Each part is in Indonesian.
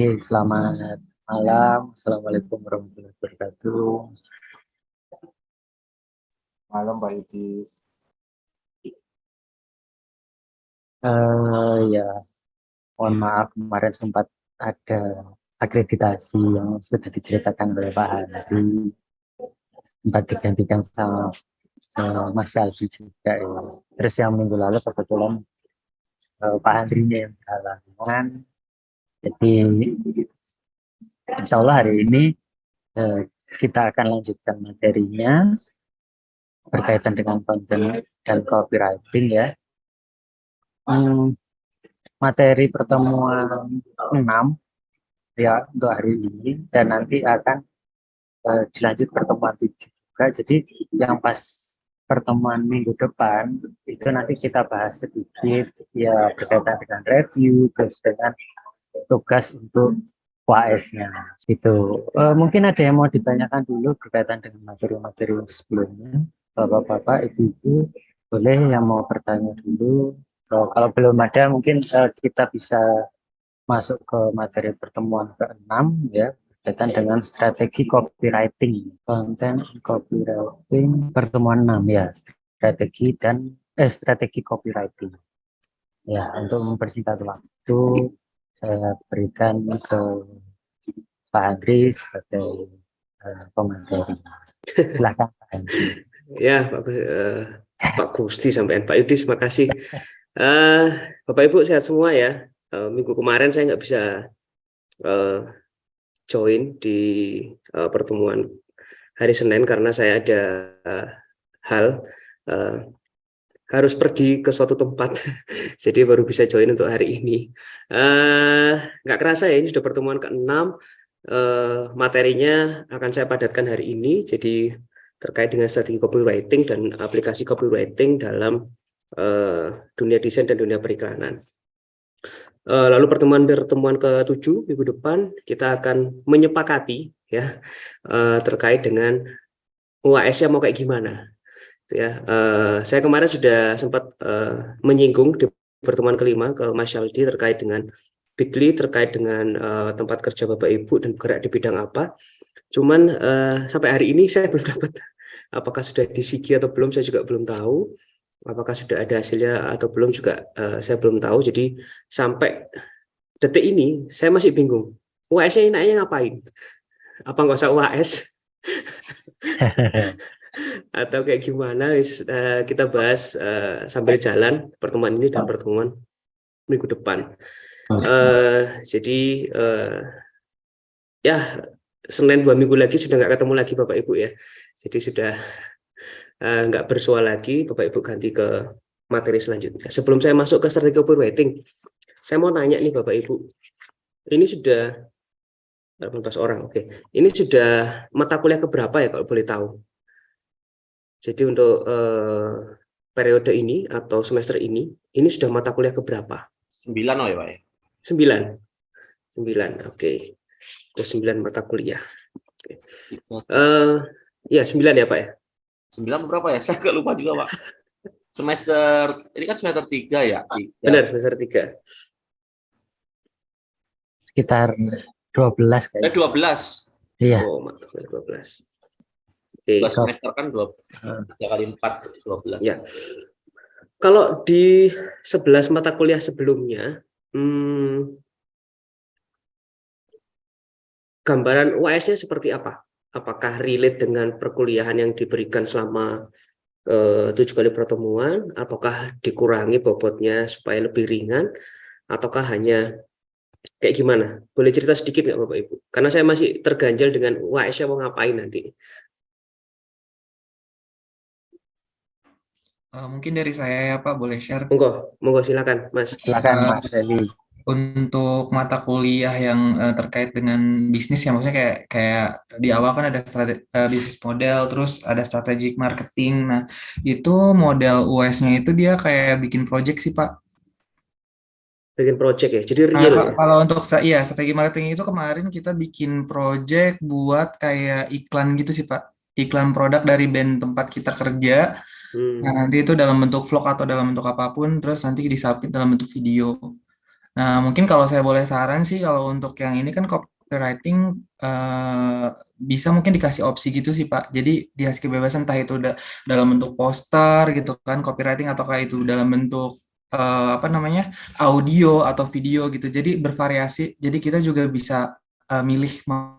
Oke, selamat malam. Assalamualaikum warahmatullahi wabarakatuh. Malam Pak Yudi. Ya, mohon maaf kemarin sempat ada akreditasi yang sudah diceritakan oleh Pak Andri, sempat digantikan sama Mas Aldi juga ya. Terus yang minggu lalu kebetulan Pak Andrinya yang berhalangan. Jadi insya Allah hari ini kita akan lanjutkan materinya berkaitan dengan konten dan copywriting ya. Materi pertemuan 6 ya untuk hari ini, dan nanti akan dilanjut pertemuan 7 juga. Jadi yang pas pertemuan minggu depan itu nanti kita bahas sedikit ya berkaitan dengan review terus dengan tugas untuk UAS-nya itu. Mungkin ada yang mau ditanyakan dulu berkaitan dengan materi-materi sebelumnya, Bapak-bapak, Ibu-ibu, boleh yang mau bertanya dulu. Kalau belum ada mungkin kita bisa masuk ke materi pertemuan ke-6 ya, berkaitan dengan strategi copywriting, konten copywriting pertemuan 6 ya, strategi copywriting. Ya, untuk mempersingkat waktu saya berikan ke Pak Andri sebagai pemateri. Silakan Pak Andri. Ya, Pak Gusti sampai Pak Yudi, terima kasih. Bapak Ibu sehat semua ya. Minggu kemarin saya nggak bisa join di pertemuan hari Senin karena saya ada hal harus pergi ke suatu tempat, jadi baru bisa join untuk hari ini. Nggak kerasa ya, ini sudah pertemuan ke-6. Materinya akan saya padatkan hari ini, jadi terkait dengan strategi copywriting dan aplikasi copywriting dalam dunia desain dan dunia periklanan. Lalu pertemuan ke-7 minggu depan kita akan menyepakati ya terkait dengan UAS-nya mau kayak gimana. Ya, saya kemarin sudah sempat menyinggung di pertemuan ke-5 ke Mas Aldi terkait dengan Bitly, terkait dengan tempat kerja Bapak Ibu dan bergerak di bidang apa. Cuman sampai hari ini saya belum dapat, apakah sudah disigi atau belum, saya juga belum tahu. Apakah sudah ada hasilnya atau belum juga saya belum tahu. Jadi sampai detik ini saya masih bingung. UAS-nya enaknya ngapain? Apa nggak usah UAS? Atau kayak gimana? Kita bahas sambil jalan pertemuan ini dan pertemuan minggu depan. Jadi ya Senin 2 minggu lagi sudah nggak ketemu lagi Bapak Ibu ya. Jadi sudah nggak bersua lagi, Bapak Ibu ganti ke materi selanjutnya. Sebelum saya masuk ke strategi copywriting, saya mau tanya nih Bapak Ibu, ini sudah 18 orang, oke. Ini sudah mata kuliah keberapa ya kalau boleh tahu? Jadi untuk periode ini atau semester ini sudah mata kuliah keberapa? 9 ya Pak ya? 9, oke. Ada 9 mata kuliah. Ya 9 ya Pak ya? 9 berapa ya? Saya agak lupa juga Pak. Semester, ini kan semester 3 ya? 3. Benar, semester 3. Sekitar 12 kayaknya. 12. Iya. Oh, mata kuliah 12. Oke. Semester kan 3 kali 4, 12. Ya. Kalau di 11 mata kuliah sebelumnya, gambaran UAS-nya seperti apa? Apakah relate dengan perkuliahan yang diberikan selama 7 kali pertemuan? Apakah dikurangi bobotnya supaya lebih ringan? Ataukah hanya kayak gimana? Boleh cerita sedikit nggak Bapak Ibu? Karena saya masih terganjal dengan UAS-nya mau ngapain nanti. Mungkin dari saya ya Pak, boleh share. Monggo silakan Mas. Silakan Mas Eli. Untuk mata kuliah yang terkait dengan bisnis ya, maksudnya kayak di awal kan ada bisnis model, terus ada strategic marketing. Nah, itu model US-nya itu dia kayak bikin project sih Pak. Bikin project ya, jadi real ya? Kalau untuk strategi marketing itu kemarin kita bikin project buat kayak iklan gitu sih Pak. Iklan produk dari band tempat kita kerja. Nah, nanti itu dalam bentuk vlog atau dalam bentuk apapun, terus nanti disubmit dalam bentuk video. Nah, mungkin kalau saya boleh saran sih, kalau untuk yang ini kan copywriting bisa mungkin dikasih opsi gitu sih Pak. Jadi dikasih kebebasan entah itu udah dalam bentuk poster gitu kan copywriting, ataukah itu dalam bentuk apa namanya, audio atau video gitu. Jadi bervariasi. Jadi kita juga bisa milih mau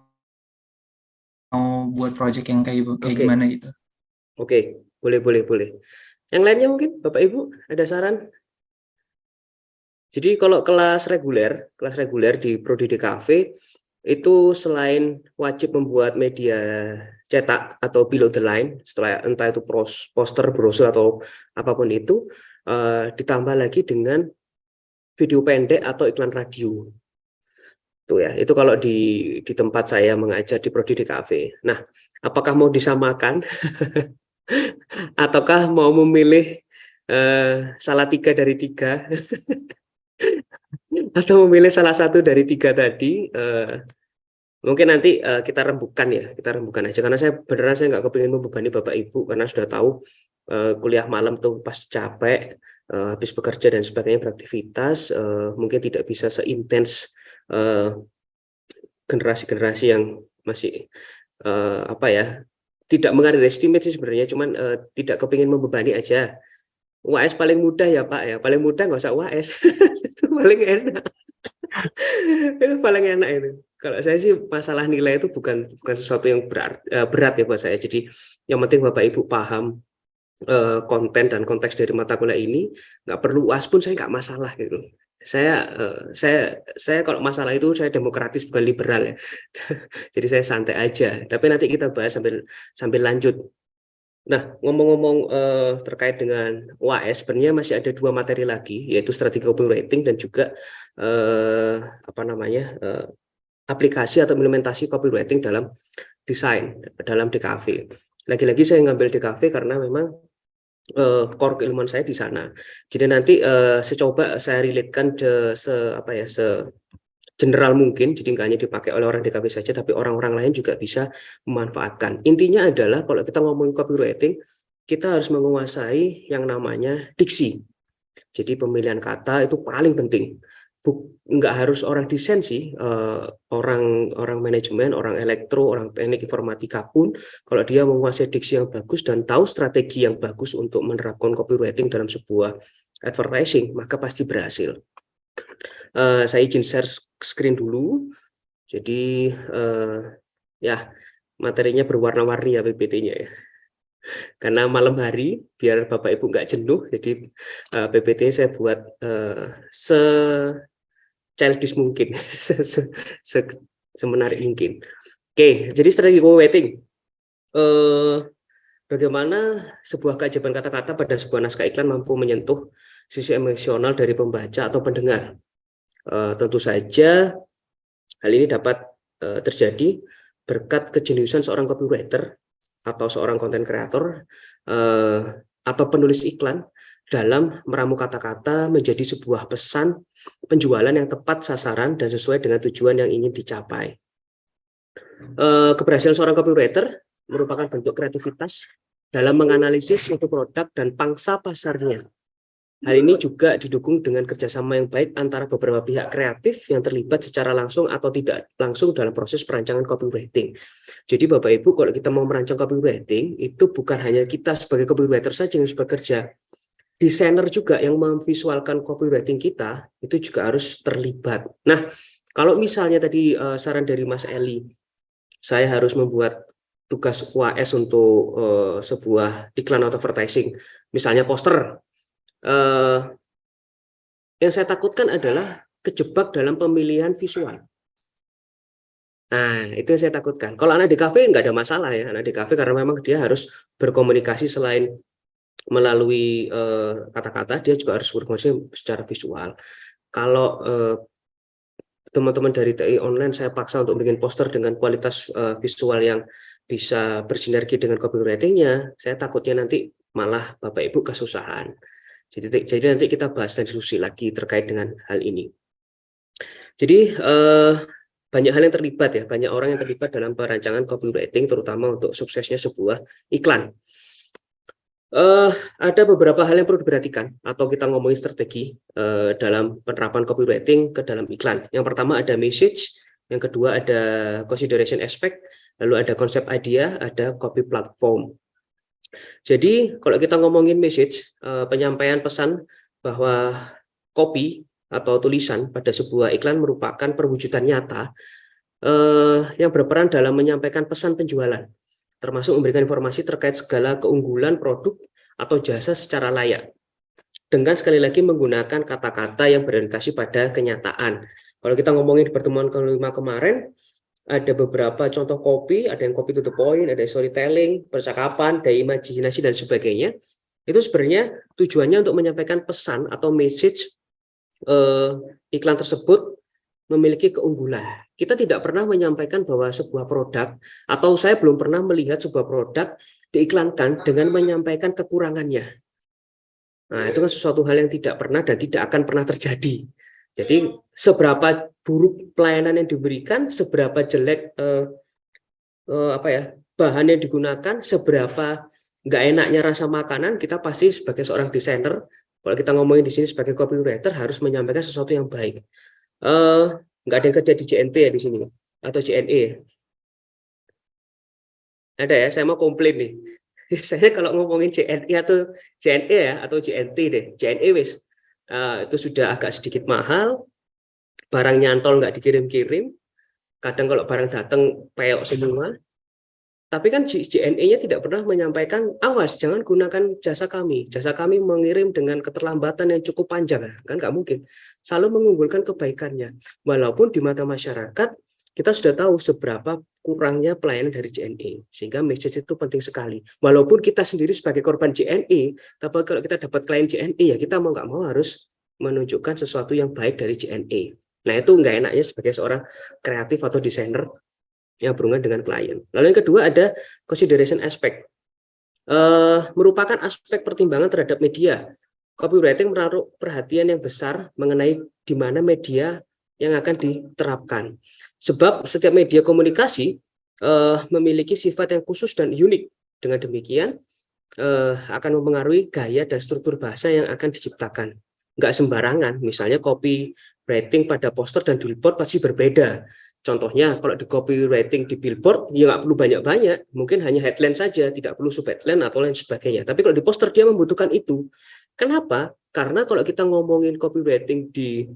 buat project yang kayak Oke, gimana gitu. oke, boleh, boleh, boleh. Yang lainnya mungkin Bapak Ibu ada saran? Jadi kalau kelas reguler di Prodi DKV itu selain wajib membuat media cetak atau below the line, setelah entah itu poster, brosur atau apapun itu, ditambah lagi dengan video pendek atau iklan radio. Tuh ya, itu kalau di tempat saya mengajar di Prodi DKV. Nah, apakah mau disamakan ataukah mau memilih salah 3 dari 3 atau memilih salah satu dari 3 tadi? Mungkin nanti kita rembukan ya, kita rembukan aja karena saya nggak kepingin membebani Bapak Ibu karena sudah tahu kuliah malam tuh pas capek, habis bekerja dan sebagainya beraktivitas, mungkin tidak bisa seintens generasi-generasi yang masih apa ya, tidak mengunderestimate sih sebenarnya, cuman tidak kepingin membebani aja. UAS paling mudah ya Pak ya, paling mudah nggak usah UAS, itu paling enak. Itu paling enak itu. Kalau saya sih masalah nilai itu bukan sesuatu yang berat ya buat saya. Jadi yang penting Bapak Ibu paham konten dan konteks dari mata kuliah ini, nggak perlu UAS pun saya nggak masalah gitu. Saya kalau masalah itu saya demokratis bukan liberal ya. Jadi saya santai aja. Tapi nanti kita bahas sambil lanjut. Nah, ngomong-ngomong terkait dengan UAS, sebenarnya masih ada 2 materi lagi, yaitu strategi copywriting dan juga apa namanya, aplikasi atau implementasi copywriting dalam desain, dalam DKV. Lagi-lagi saya ngambil DKV karena memang core keilmuan saya di sana. Jadi nanti saya coba saya relate-kan general mungkin, jadi nggak hanya dipakai oleh orang DKV saja, tapi orang-orang lain juga bisa memanfaatkan. Intinya adalah kalau kita ngomongin copywriting, kita harus menguasai yang namanya diksi. Jadi pemilihan kata itu paling penting. Nggak harus orang desain sih, orang manajemen, orang elektro, orang teknik informatika pun, kalau dia menguasai diksi yang bagus dan tahu strategi yang bagus untuk menerapkan copywriting dalam sebuah advertising, maka pasti berhasil. Saya izin share screen dulu. Jadi ya materinya berwarna-warni ya PPT-nya ya. Karena malam hari biar Bapak Ibu nggak jenuh, jadi PPT saya buat se childish mungkin, semenarik mungkin. Oke, jadi strategi copywriting. Bagaimana sebuah keajaiban kata-kata pada sebuah naskah iklan mampu menyentuh sisi emosional dari pembaca atau pendengar. Tentu saja hal ini dapat terjadi berkat kejeniusan seorang copywriter atau seorang content creator atau penulis iklan dalam meramu kata-kata menjadi sebuah pesan penjualan yang tepat sasaran dan sesuai dengan tujuan yang ingin dicapai. Keberhasilan seorang copywriter merupakan bentuk kreativitas dalam menganalisis suatu produk dan pangsa pasarnya. Hal ini juga didukung dengan kerjasama yang baik antara beberapa pihak kreatif yang terlibat secara langsung atau tidak langsung dalam proses perancangan copywriting. Jadi Bapak Ibu, kalau kita mau merancang copywriting, itu bukan hanya kita sebagai copywriter saja yang harus bekerja. Desainer juga yang memvisualkan copywriting kita, itu juga harus terlibat. Nah, kalau misalnya tadi saran dari Mas Eli, saya harus membuat tugas UAS untuk sebuah iklan atau advertising, misalnya poster. Yang saya takutkan adalah kejebak dalam pemilihan visual. Nah, itu yang saya takutkan. Kalau anak DKV nggak ada masalah ya, anak DKV karena memang dia harus berkomunikasi selain melalui kata-kata, dia juga harus berkomunikasi secara visual. Kalau teman-teman dari TI online saya paksa untuk bikin poster dengan kualitas visual yang bisa bersinergi dengan copywriting-nya, saya takutnya nanti malah Bapak Ibu kesusahan. Jadi nanti kita bahas dan diskusi lagi terkait dengan hal ini. Jadi banyak hal yang terlibat ya, banyak orang yang terlibat dalam perancangan copywriting, terutama untuk suksesnya sebuah iklan. Ada beberapa hal yang perlu diperhatikan atau kita ngomongin strategi dalam penerapan copywriting ke dalam iklan. Yang pertama ada message, yang kedua ada consideration aspect, lalu ada konsep idea, ada copy platform. Jadi kalau kita ngomongin message, penyampaian pesan bahwa copy atau tulisan pada sebuah iklan merupakan perwujudan nyata yang berperan dalam menyampaikan pesan penjualan, termasuk memberikan informasi terkait segala keunggulan produk atau jasa secara layak. Dengan sekali lagi menggunakan kata-kata yang berorientasi pada kenyataan. Kalau kita ngomongin di pertemuan kelima kemarin, ada beberapa contoh copy, ada yang copy to the point, ada storytelling, percakapan, daya imajinasi, dan sebagainya. Itu sebenarnya tujuannya untuk menyampaikan pesan atau message iklan tersebut memiliki keunggulan. Kita tidak pernah menyampaikan bahwa sebuah produk, atau saya belum pernah melihat sebuah produk diiklankan dengan menyampaikan kekurangannya. Nah, itu kan sesuatu hal yang tidak pernah dan tidak akan pernah terjadi. Jadi seberapa buruk pelayanan yang diberikan, seberapa jelek bahan yang digunakan, seberapa nggak enaknya rasa makanan, kita pasti sebagai seorang desainer, kalau kita ngomongin di sini sebagai copywriter harus menyampaikan sesuatu yang baik. Nggak ada yang kerja di JNT ya di sini atau JNE. Ada ya, saya mau komplain nih. Saya kalau ngomongin JNE atau JNE ya atau JNT deh, JNE wis itu sudah agak sedikit mahal, barang nyantol nggak dikirim-kirim, kadang kalau barang datang peyok semua. Tapi kan JNE-nya tidak pernah menyampaikan, awas jangan gunakan jasa kami mengirim dengan keterlambatan yang cukup panjang, kan nggak mungkin. Selalu mengunggulkan kebaikannya, walaupun di mata masyarakat kita sudah tahu seberapa kurangnya pelayanan dari JNE, sehingga message itu penting sekali. Walaupun kita sendiri sebagai korban JNE, tapi kalau kita dapat klien JNE ya kita mau nggak mau harus menunjukkan sesuatu yang baik dari JNE. Nah itu nggak enaknya sebagai seorang kreatif atau desainer yang berhubungan dengan klien. Lalu yang kedua ada consideration aspect. Merupakan aspek pertimbangan terhadap media. Copywriting menaruh perhatian yang besar mengenai di mana media yang akan diterapkan. Sebab setiap media komunikasi memiliki sifat yang khusus dan unik. Dengan demikian akan mempengaruhi gaya dan struktur bahasa yang akan diciptakan. Nggak sembarangan, misalnya copywriting pada poster dan billboard pasti berbeda. Contohnya kalau di copywriting di billboard ya nggak perlu banyak-banyak, mungkin hanya headline saja, tidak perlu subheadline atau lain sebagainya. Tapi kalau di poster dia membutuhkan itu. Kenapa? Karena kalau kita ngomongin copywriting di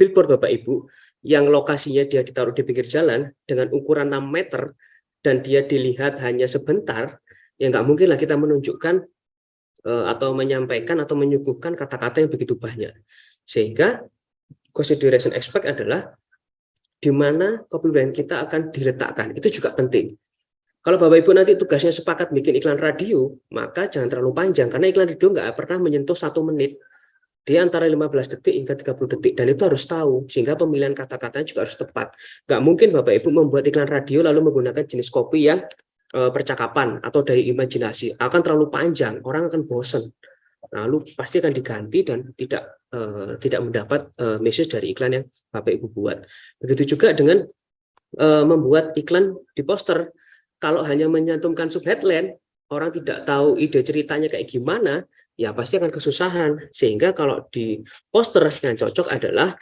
billboard Bapak Ibu, yang lokasinya dia ditaruh di pinggir jalan dengan ukuran 6 meter dan dia dilihat hanya sebentar, ya nggak mungkin lah kita menunjukkan atau menyampaikan atau menyuguhkan kata-kata yang begitu banyak. Sehingga consideration aspect adalah di mana copywriting kita akan diletakkan. Itu juga penting. Kalau Bapak Ibu nanti tugasnya sepakat bikin iklan radio, maka jangan terlalu panjang, karena iklan radio nggak pernah menyentuh 1 menit. Dia antara 15 detik hingga 30 detik, dan itu harus tahu, sehingga pemilihan kata-katanya juga harus tepat. Nggak mungkin Bapak Ibu membuat iklan radio lalu menggunakan jenis copy yang percakapan atau daya imajinasi. Akan terlalu panjang, orang akan bosan. Lalu pasti akan diganti dan tidak mendapat message dari iklan yang Bapak Ibu buat. Begitu juga dengan membuat iklan di poster. Kalau hanya menyantumkan subheadline, orang tidak tahu ide ceritanya kayak gimana, ya pasti akan kesusahan. Sehingga kalau di poster yang cocok adalah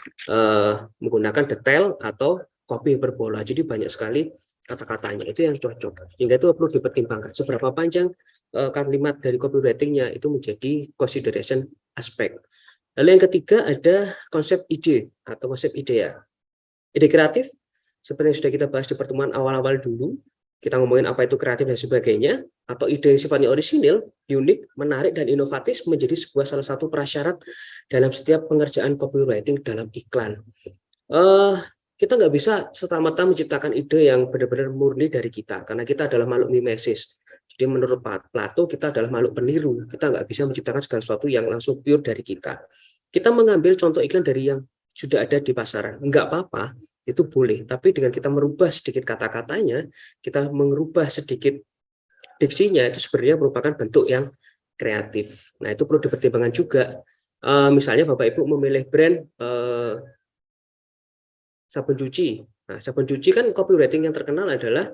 menggunakan detail atau copy hiperbola. Jadi banyak sekali kata-katanya, itu yang cocok. Sehingga itu perlu dipertimbangkan. Seberapa panjang kalimat dari copywriting-nya itu menjadi consideration aspect. Lalu yang ketiga ada konsep ide atau konsep idea. Ide kreatif, seperti yang sudah kita bahas di pertemuan awal-awal dulu, kita ngomongin apa itu kreatif dan sebagainya, atau ide yang sifatnya orisinil, unik, menarik, dan inovatif menjadi sebuah salah satu prasyarat dalam setiap pengerjaan copywriting dalam iklan. Kita nggak bisa serta-merta menciptakan ide yang benar-benar murni dari kita, karena kita adalah makhluk mimesis. Jadi menurut Plato, kita adalah makhluk peniru. Kita nggak bisa menciptakan segala sesuatu yang langsung pure dari kita. Kita mengambil contoh iklan dari yang sudah ada di pasaran. Nggak apa-apa, itu boleh. Tapi dengan kita merubah sedikit kata-katanya, kita merubah sedikit diksinya, itu sebenarnya merupakan bentuk yang kreatif. Nah, itu perlu dipertimbangkan juga. Misalnya Bapak Ibu memilih brand sabun cuci. Nah, sabun cuci kan copywriting yang terkenal adalah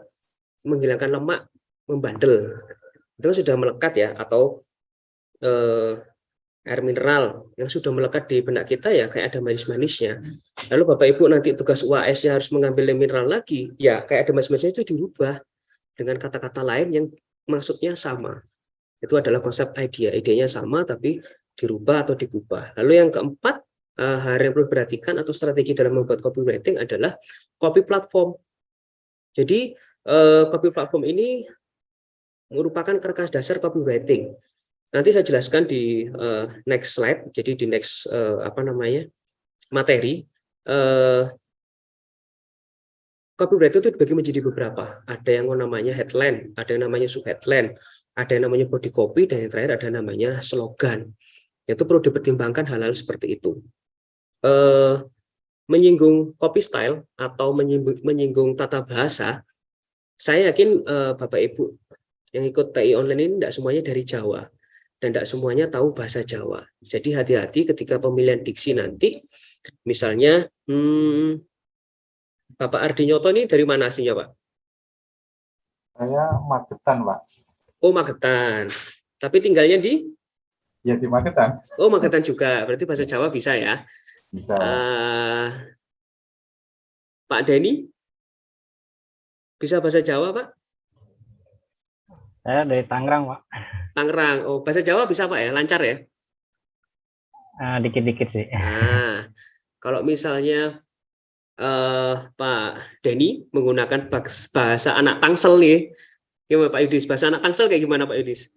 menghilangkan lemak, membandel. itu kan sudah melekat ya, atau air mineral yang sudah melekat di benak kita ya, kayak ada manis-manisnya. Lalu Bapak Ibu nanti tugas UAS-nya harus mengambil mineral lagi, ya kayak ada manis-manisnya itu dirubah dengan kata-kata lain yang maksudnya sama. Itu adalah konsep idenya sama tapi dirubah atau digubah. Lalu yang keempat, hal yang perlu diperhatikan atau strategi dalam membuat copywriting adalah copy platform. Jadi copy platform ini merupakan kerangka dasar copywriting. Nanti saya jelaskan di next slide. Jadi di next materi. Copywriting itu dibagi menjadi beberapa. Ada yang namanya headline, ada yang namanya subheadline, ada yang namanya body copy, dan yang terakhir ada namanya slogan. Itu perlu dipertimbangkan hal-hal seperti itu. Menyinggung copy style atau menyinggung tata bahasa, saya yakin Bapak Ibu yang ikut TI online ini tidak semuanya dari Jawa dan tidak semuanya tahu bahasa Jawa. Jadi hati-hati ketika pemilihan diksi nanti. Misalnya Bapak Ardi Nyoto ini dari mana aslinya, Pak? Saya Magetan, Pak. Oh, Magetan. Tapi tinggalnya di? Ya, di Magetan. Oh, Magetan juga. Berarti bahasa Jawa bisa ya? Bisa. Pak Denny? Bisa bahasa Jawa, Pak? Saya dari Tangerang, Pak. Tangerang. Oh, bahasa Jawa bisa, Pak ya? Lancar ya? Dikit-dikit sih. Nah, kalau misalnya Pak Denny menggunakan bahasa anak Tangsel nih, gimana Pak Yudis? Bahasa anak Tangsel kayak gimana Pak Yudis?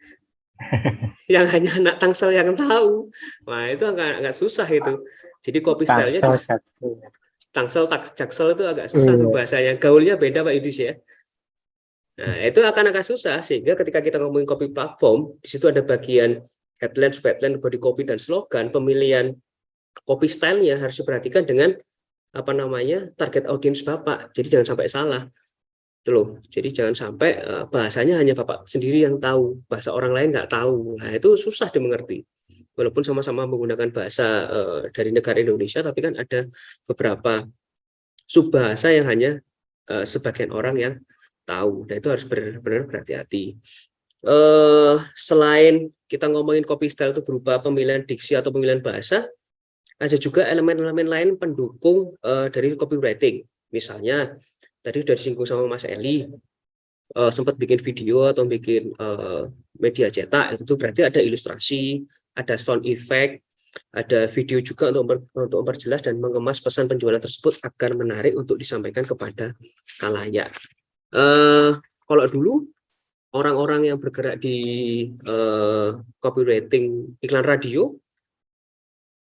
Yang hanya anak Tangsel yang tahu. Wah, itu agak susah itu. Jadi copy style-nya Tangsel, Jaksel itu agak susah tuh bahasanya. Gaulnya beda Pak Yudis ya. Nah, itu akan susah sehingga ketika kita ngomongin copy platform, di situ ada bagian headline, subheadline, body copy dan slogan. Pemilihan copy style-nya harus diperhatikan dengan target audience Bapak. Jadi jangan sampai salah. Itu loh. Jadi jangan sampai bahasanya hanya Bapak sendiri yang tahu, bahasa orang lain nggak tahu. Nah, itu susah dimengerti. Walaupun sama-sama menggunakan bahasa dari negara Indonesia, tapi kan ada beberapa subbahasa yang hanya sebagian orang yang tahu. Nah, itu harus benar-benar berhati-hati. Selain kita ngomongin copy style itu berupa pemilihan diksi atau pemilihan bahasa, ada juga elemen-elemen lain pendukung dari copywriting. Misalnya, tadi sudah disinggung sama Mas Eli, sempat bikin video atau bikin media cetak, itu berarti ada ilustrasi, ada sound effect, ada video juga untuk memperjelas dan mengemas pesan penjualan tersebut agar menarik untuk disampaikan kepada khalayak. Kalau dulu, orang-orang yang bergerak di copywriting iklan radio,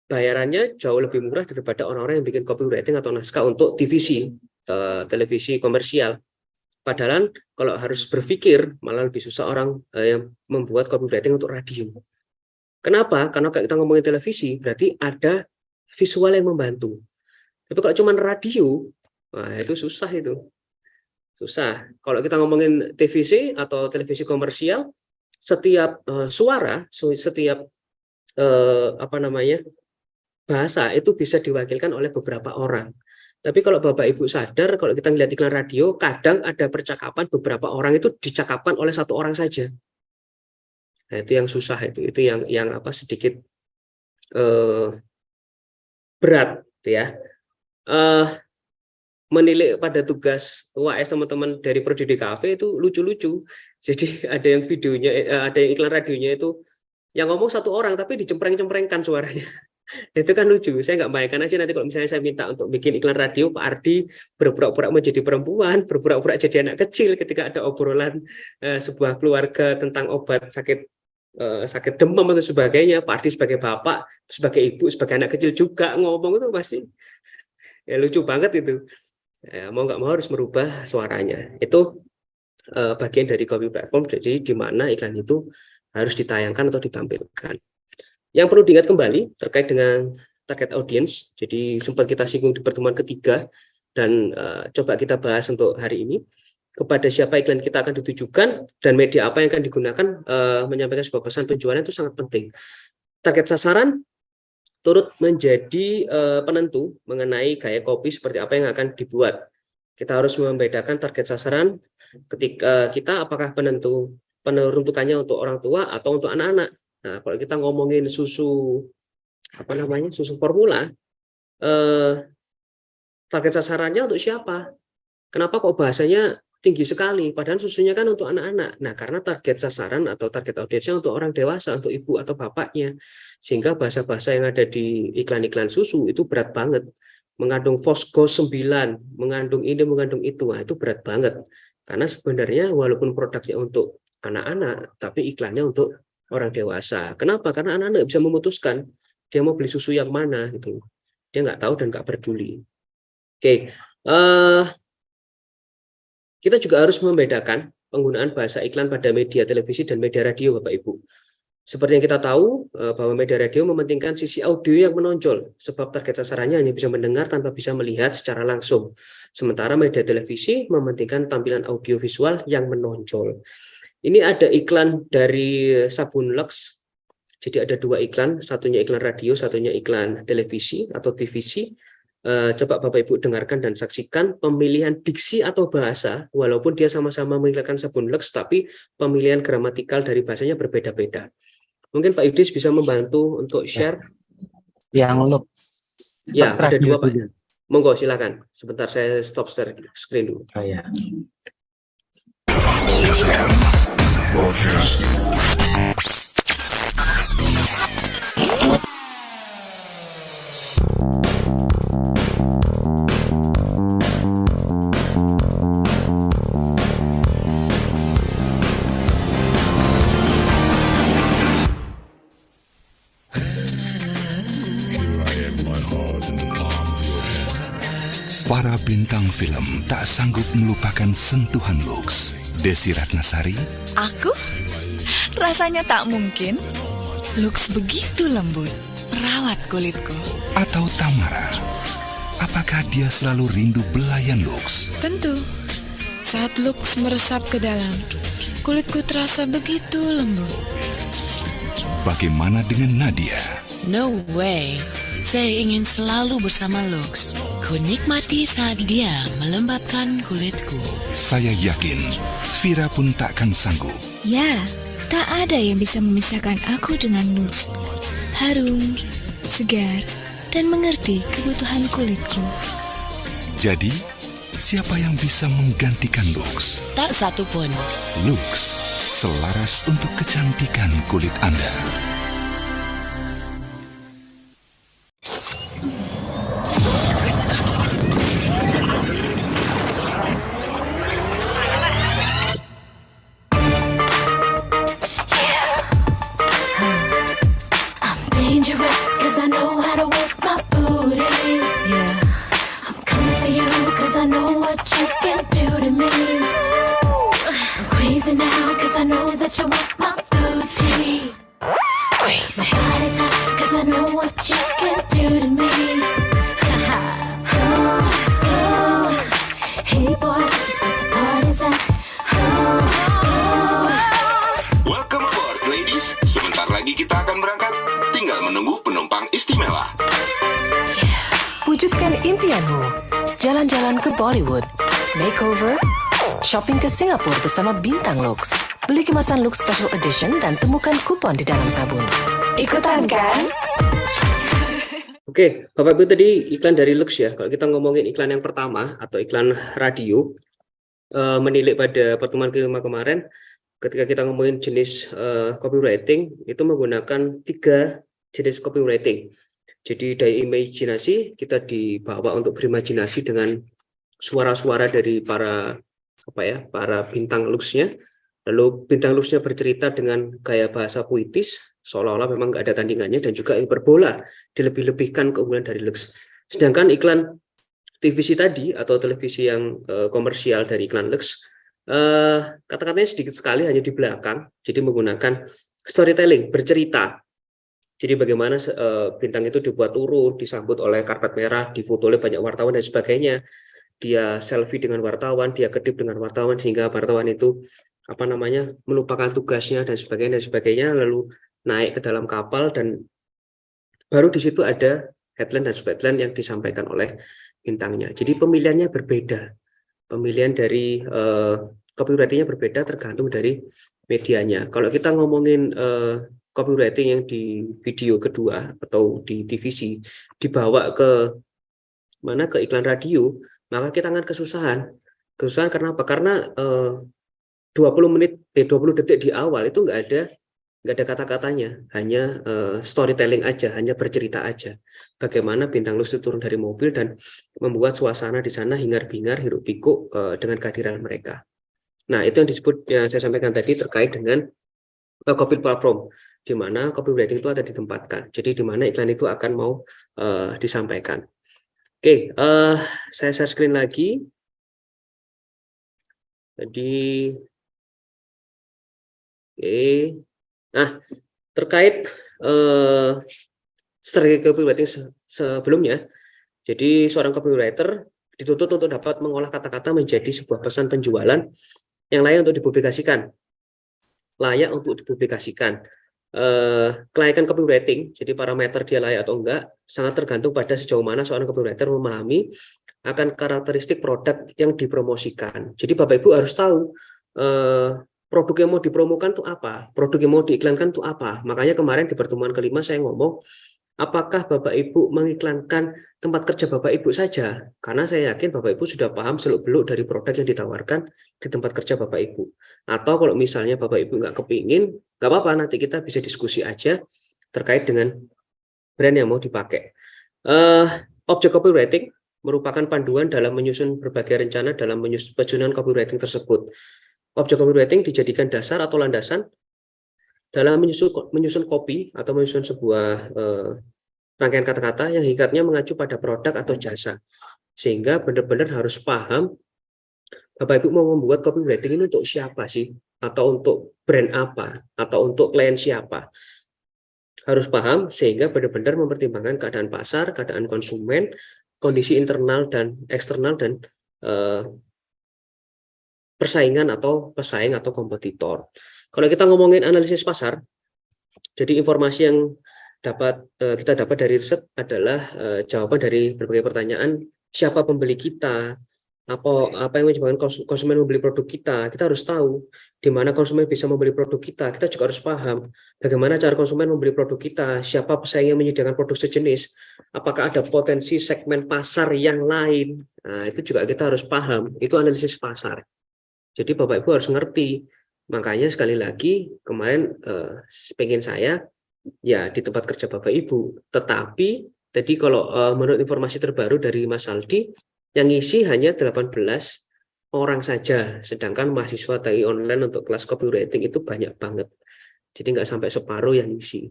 bayarannya jauh lebih murah daripada orang-orang yang bikin copywriting atau naskah untuk TVC, televisi komersial. Padahal kalau harus berpikir, malah lebih susah orang yang membuat copywriting untuk radio. Kenapa? Karena kalau kita ngomongin televisi, berarti ada visual yang membantu. Tapi kalau cuma radio, nah itu susah itu. Susah. Kalau kita ngomongin TVC atau televisi komersial, setiap suara, setiap bahasa itu bisa diwakilkan oleh beberapa orang. Tapi kalau Bapak Ibu sadar, kalau kita melihat iklan radio, kadang ada percakapan beberapa orang itu dicakapkan oleh satu orang saja. Nah, itu yang susah itu yang sedikit berat, ya. Menilik pada tugas UAS teman-teman dari Prodi DKV itu lucu-lucu. Jadi ada yang videonya, ada yang iklan radionya itu yang ngomong satu orang tapi dicempreng-cemprengkan suaranya. Itu kan lucu. Saya nggak bayangkan aja nanti kalau misalnya saya minta untuk bikin iklan radio, Pak Ardi berpura-pura menjadi perempuan, berpura-pura jadi anak kecil ketika ada obrolan sebuah keluarga tentang obat sakit demam atau sebagainya. Pak Ardi sebagai bapak, sebagai ibu, sebagai anak kecil juga ngomong itu pasti ya lucu banget itu. Ya, mau nggak mau harus merubah suaranya. Itu bagian dari copy platform. Jadi di mana iklan itu harus ditayangkan atau ditampilkan. Yang perlu diingat kembali terkait dengan target audience, jadi sempat kita singgung di pertemuan ketiga dan coba kita bahas untuk hari ini, kepada siapa iklan kita akan ditujukan dan media apa yang akan digunakan menyampaikan sebuah pesan penjualan itu sangat penting. Target sasaran turut menjadi penentu mengenai gaya copy seperti apa yang akan dibuat. Kita harus membedakan target sasaran ketika kita apakah penentu peneruntukannya untuk orang tua atau untuk anak-anak. Nah, kalau kita ngomongin susu susu formula, target sasarannya untuk siapa? Kenapa kok bahasanya tinggi sekali? Padahal susunya kan untuk anak-anak. Nah, karena target sasaran atau target audiensnya untuk orang dewasa, untuk ibu atau bapaknya. Sehingga bahasa-bahasa yang ada di iklan-iklan susu itu berat banget. Mengandung fosgos 9, mengandung ini, mengandung itu. Nah, itu berat banget. Karena sebenarnya walaupun produknya untuk anak-anak, tapi iklannya untuk orang dewasa. Kenapa? Karena anak-anak bisa memutuskan dia mau beli susu yang mana gitu. Dia nggak tahu dan nggak peduli. Oke, kita juga harus membedakan penggunaan bahasa iklan pada media televisi dan media radio, Bapak Ibu. Seperti yang kita tahu bahwa media radio mementingkan sisi audio yang menonjol, sebab target sasarannya hanya bisa mendengar tanpa bisa melihat secara langsung. Sementara media televisi mementingkan tampilan audiovisual yang menonjol. Ini ada iklan dari sabun Lux. Jadi ada 2 iklan, satunya iklan radio, satunya iklan televisi atau TVC. Coba Bapak Ibu dengarkan dan saksikan pemilihan diksi atau bahasa, walaupun dia sama-sama mengiklankan sabun Lux, tapi pemilihan gramatikal dari bahasanya berbeda-beda. Mungkin Pak Yudis bisa membantu untuk share. Yang Lux. Ya, ada 2 Pak. Dulu. Monggo silakan. Sebentar saya stop share screen dulu. Oh ya. Para bintang film tak sanggup melupakan sentuhan Lux. Desi Ratnasari. Aku? Rasanya tak mungkin. Lux begitu lembut, merawat kulitku. Atau Tamara. Apakah dia selalu rindu belayan Lux? Tentu. Saat Lux meresap ke dalam, kulitku terasa begitu lembut. Bagaimana dengan Nadia? No way. Saya ingin selalu bersama Lux. Ku nikmati saat dia melembabkan kulitku. Saya yakin Vira pun takkan sanggup. Ya, tak ada yang bisa memisahkan aku dengan Lux. Harum, segar, dan mengerti kebutuhan kulitku. Jadi, siapa yang bisa menggantikan Lux? Tak satu pun. Lux, selaras untuk kecantikan kulit Anda. Jalan-jalan ke Bollywood, makeover, shopping ke Singapura bersama bintang Lux. Beli kemasan Lux Special Edition dan temukan kupon di dalam sabun. Ikutan kan? Oke, Bapak Ibu tadi iklan dari Lux ya. Kalau kita ngomongin iklan yang pertama atau iklan radio, menilik pada pertemuan kelima kemarin, ketika kita ngomongin jenis copywriting, itu menggunakan 3 jenis copywriting. Jadi dari imajinasi kita dibawa untuk berimajinasi dengan suara-suara dari para bintang Luxnya. Lalu bintang Luxnya bercerita dengan gaya bahasa puitis, seolah-olah memang nggak ada tandingannya, dan juga hiperbola, dilebih-lebihkan keunggulan dari Lux. Sedangkan iklan TVC tadi atau televisi yang komersial dari iklan Lux, kata-katanya sedikit sekali, hanya di belakang, jadi menggunakan storytelling, bercerita. Jadi bagaimana bintang itu dibuat turun, disambut oleh karpet merah, difoto oleh banyak wartawan dan sebagainya. Dia selfie dengan wartawan, dia kedip dengan wartawan, sehingga wartawan itu melupakan tugasnya dan sebagainya, lalu naik ke dalam kapal, dan baru di situ ada headline dan subheadline yang disampaikan oleh bintangnya. Jadi pemilihannya berbeda. Pemilihan dari copywriting-nya berbeda tergantung dari medianya. Kalau kita ngomongin copywriting yang di video kedua atau di TVC dibawa ke mana, ke iklan radio, maka kita akan kesusahan. Kesusahan karena apa? Karena 20 detik di awal itu nggak ada kata-katanya, hanya storytelling aja, hanya bercerita aja. Bagaimana bintang Lux itu turun dari mobil dan membuat suasana di sana hingar-bingar, hiruk-pikuk dengan kehadiran mereka. Nah, itu yang disebut, yang saya sampaikan tadi terkait dengan copy platform, di mana copywriting itu ada ditempatkan. Jadi di mana iklan itu akan mau disampaikan. Oke, saya share screen lagi. Jadi, oke. Nah, terkait strategi copywriting sebelumnya, jadi seorang copywriter dituntut untuk dapat mengolah kata-kata menjadi sebuah pesan penjualan yang layak untuk dipublikasikan. Kelayakan copywriting, jadi parameter dia layak atau enggak, sangat tergantung pada sejauh mana seorang copywriter memahami akan karakteristik produk yang dipromosikan. Jadi Bapak Ibu harus tahu produk yang mau dipromokan itu apa, produk yang mau diiklankan itu apa. Makanya kemarin di pertemuan kelima saya ngomong, apakah Bapak Ibu mengiklankan tempat kerja Bapak Ibu saja? Karena saya yakin Bapak Ibu sudah paham seluk-beluk dari produk yang ditawarkan di tempat kerja Bapak Ibu. Atau kalau misalnya Bapak Ibu nggak kepingin, nggak apa-apa, nanti kita bisa diskusi aja terkait dengan brand yang mau dipakai. Objek copywriting merupakan panduan dalam menyusun berbagai rencana dalam penyusunan copywriting tersebut. Objek copywriting dijadikan dasar atau landasan dalam menyusun copy atau menyusun sebuah rangkaian kata-kata yang hakikatnya mengacu pada produk atau jasa. Sehingga benar-benar harus paham Bapak Ibu mau membuat copywriting ini untuk siapa sih? Atau untuk brand apa? Atau untuk klien siapa? Harus paham sehingga benar-benar mempertimbangkan keadaan pasar, keadaan konsumen, kondisi internal dan eksternal, dan persaingan atau pesaing atau kompetitor. Kalau kita ngomongin analisis pasar, jadi informasi yang kita dapat dari riset adalah jawaban dari berbagai pertanyaan, siapa pembeli kita, apa yang menyebabkan konsumen membeli produk kita. Kita harus tahu di mana konsumen bisa membeli produk kita. Kita juga harus paham bagaimana cara konsumen membeli produk kita, siapa pesaing yang menyediakan produk sejenis, apakah ada potensi segmen pasar yang lain. Nah, itu juga kita harus paham, itu analisis pasar. Jadi Bapak Ibu harus ngerti. Makanya sekali lagi kemarin pengen saya ya di tempat kerja Bapak Ibu. Tetapi tadi kalau menurut informasi terbaru dari Mas Aldi, yang ngisi hanya 18 orang saja. Sedangkan mahasiswa TI online untuk kelas copywriting itu banyak banget. Jadi nggak sampai separuh yang ngisi.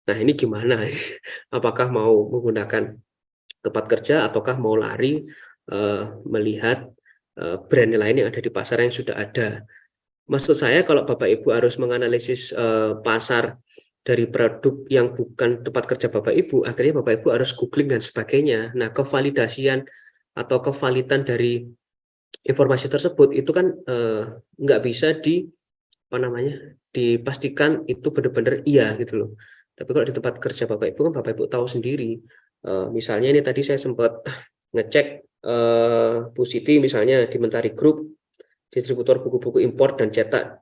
Nah ini gimana? Apakah mau menggunakan tempat kerja ataukah mau lari melihat brand lain yang ada di pasar yang sudah ada. Maksud saya kalau Bapak Ibu harus menganalisis pasar dari produk yang bukan tempat kerja Bapak Ibu, akhirnya Bapak Ibu harus googling dan sebagainya. Nah, kevalidasian atau kevalitan dari informasi tersebut itu kan nggak bisa dipastikan itu benar-benar iya gitu loh. Tapi kalau di tempat kerja Bapak Ibu kan Bapak Ibu tahu sendiri. Misalnya ini tadi saya sempat ngecek Pusiti misalnya di Mentari Group, distributor buku-buku impor dan cetak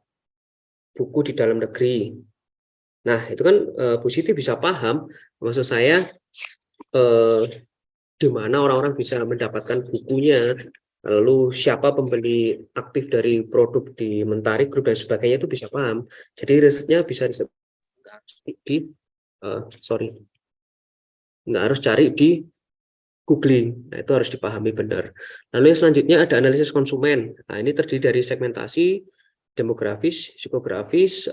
buku di dalam negeri. Nah itu kan Pusiti bisa paham, maksud saya di mana orang-orang bisa mendapatkan bukunya, lalu siapa pembeli aktif dari produk di Mentari Group dan sebagainya, itu bisa paham. Jadi risetnya bisa nggak harus cari di googling. Nah, itu harus dipahami benar. Lalu yang selanjutnya ada analisis konsumen. Nah, ini terdiri dari segmentasi, demografis, psikografis,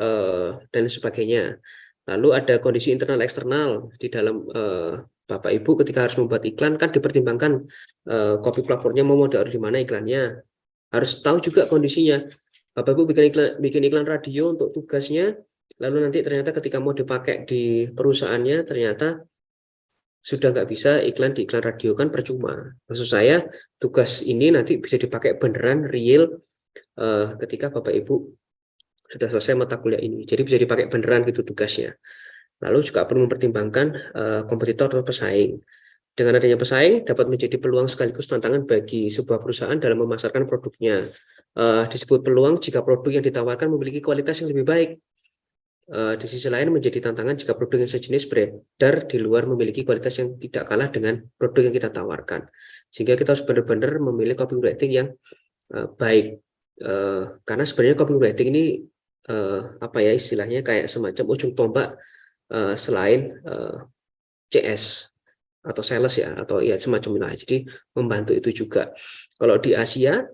dan sebagainya. Lalu ada kondisi internal eksternal di dalam Bapak Ibu ketika harus membuat iklan kan dipertimbangkan copy platformnya mau modal di mana iklannya. Harus tahu juga kondisinya. Bapak Ibu bikin iklan radio untuk tugasnya, lalu nanti ternyata ketika mau dipakai di perusahaannya ternyata sudah nggak bisa iklan di iklan radio, kan percuma. Maksud saya tugas ini nanti bisa dipakai beneran real ketika Bapak Ibu sudah selesai mata kuliah ini. Jadi bisa dipakai beneran gitu tugasnya. Lalu juga perlu mempertimbangkan kompetitor atau pesaing. Dengan adanya pesaing dapat menjadi peluang sekaligus tantangan bagi sebuah perusahaan dalam memasarkan produknya. Disebut peluang jika produk yang ditawarkan memiliki kualitas yang lebih baik. Di sisi lain menjadi tantangan jika produk yang sejenis beredar di luar memiliki kualitas yang tidak kalah dengan produk yang kita tawarkan. Sehingga kita harus benar-benar memilih copywriting yang baik. Karena sebenarnya copywriting ini istilahnya kayak semacam ujung tombak selain CS atau sales ya, atau ya semacam itu. Jadi membantu itu juga. Kalau di Asia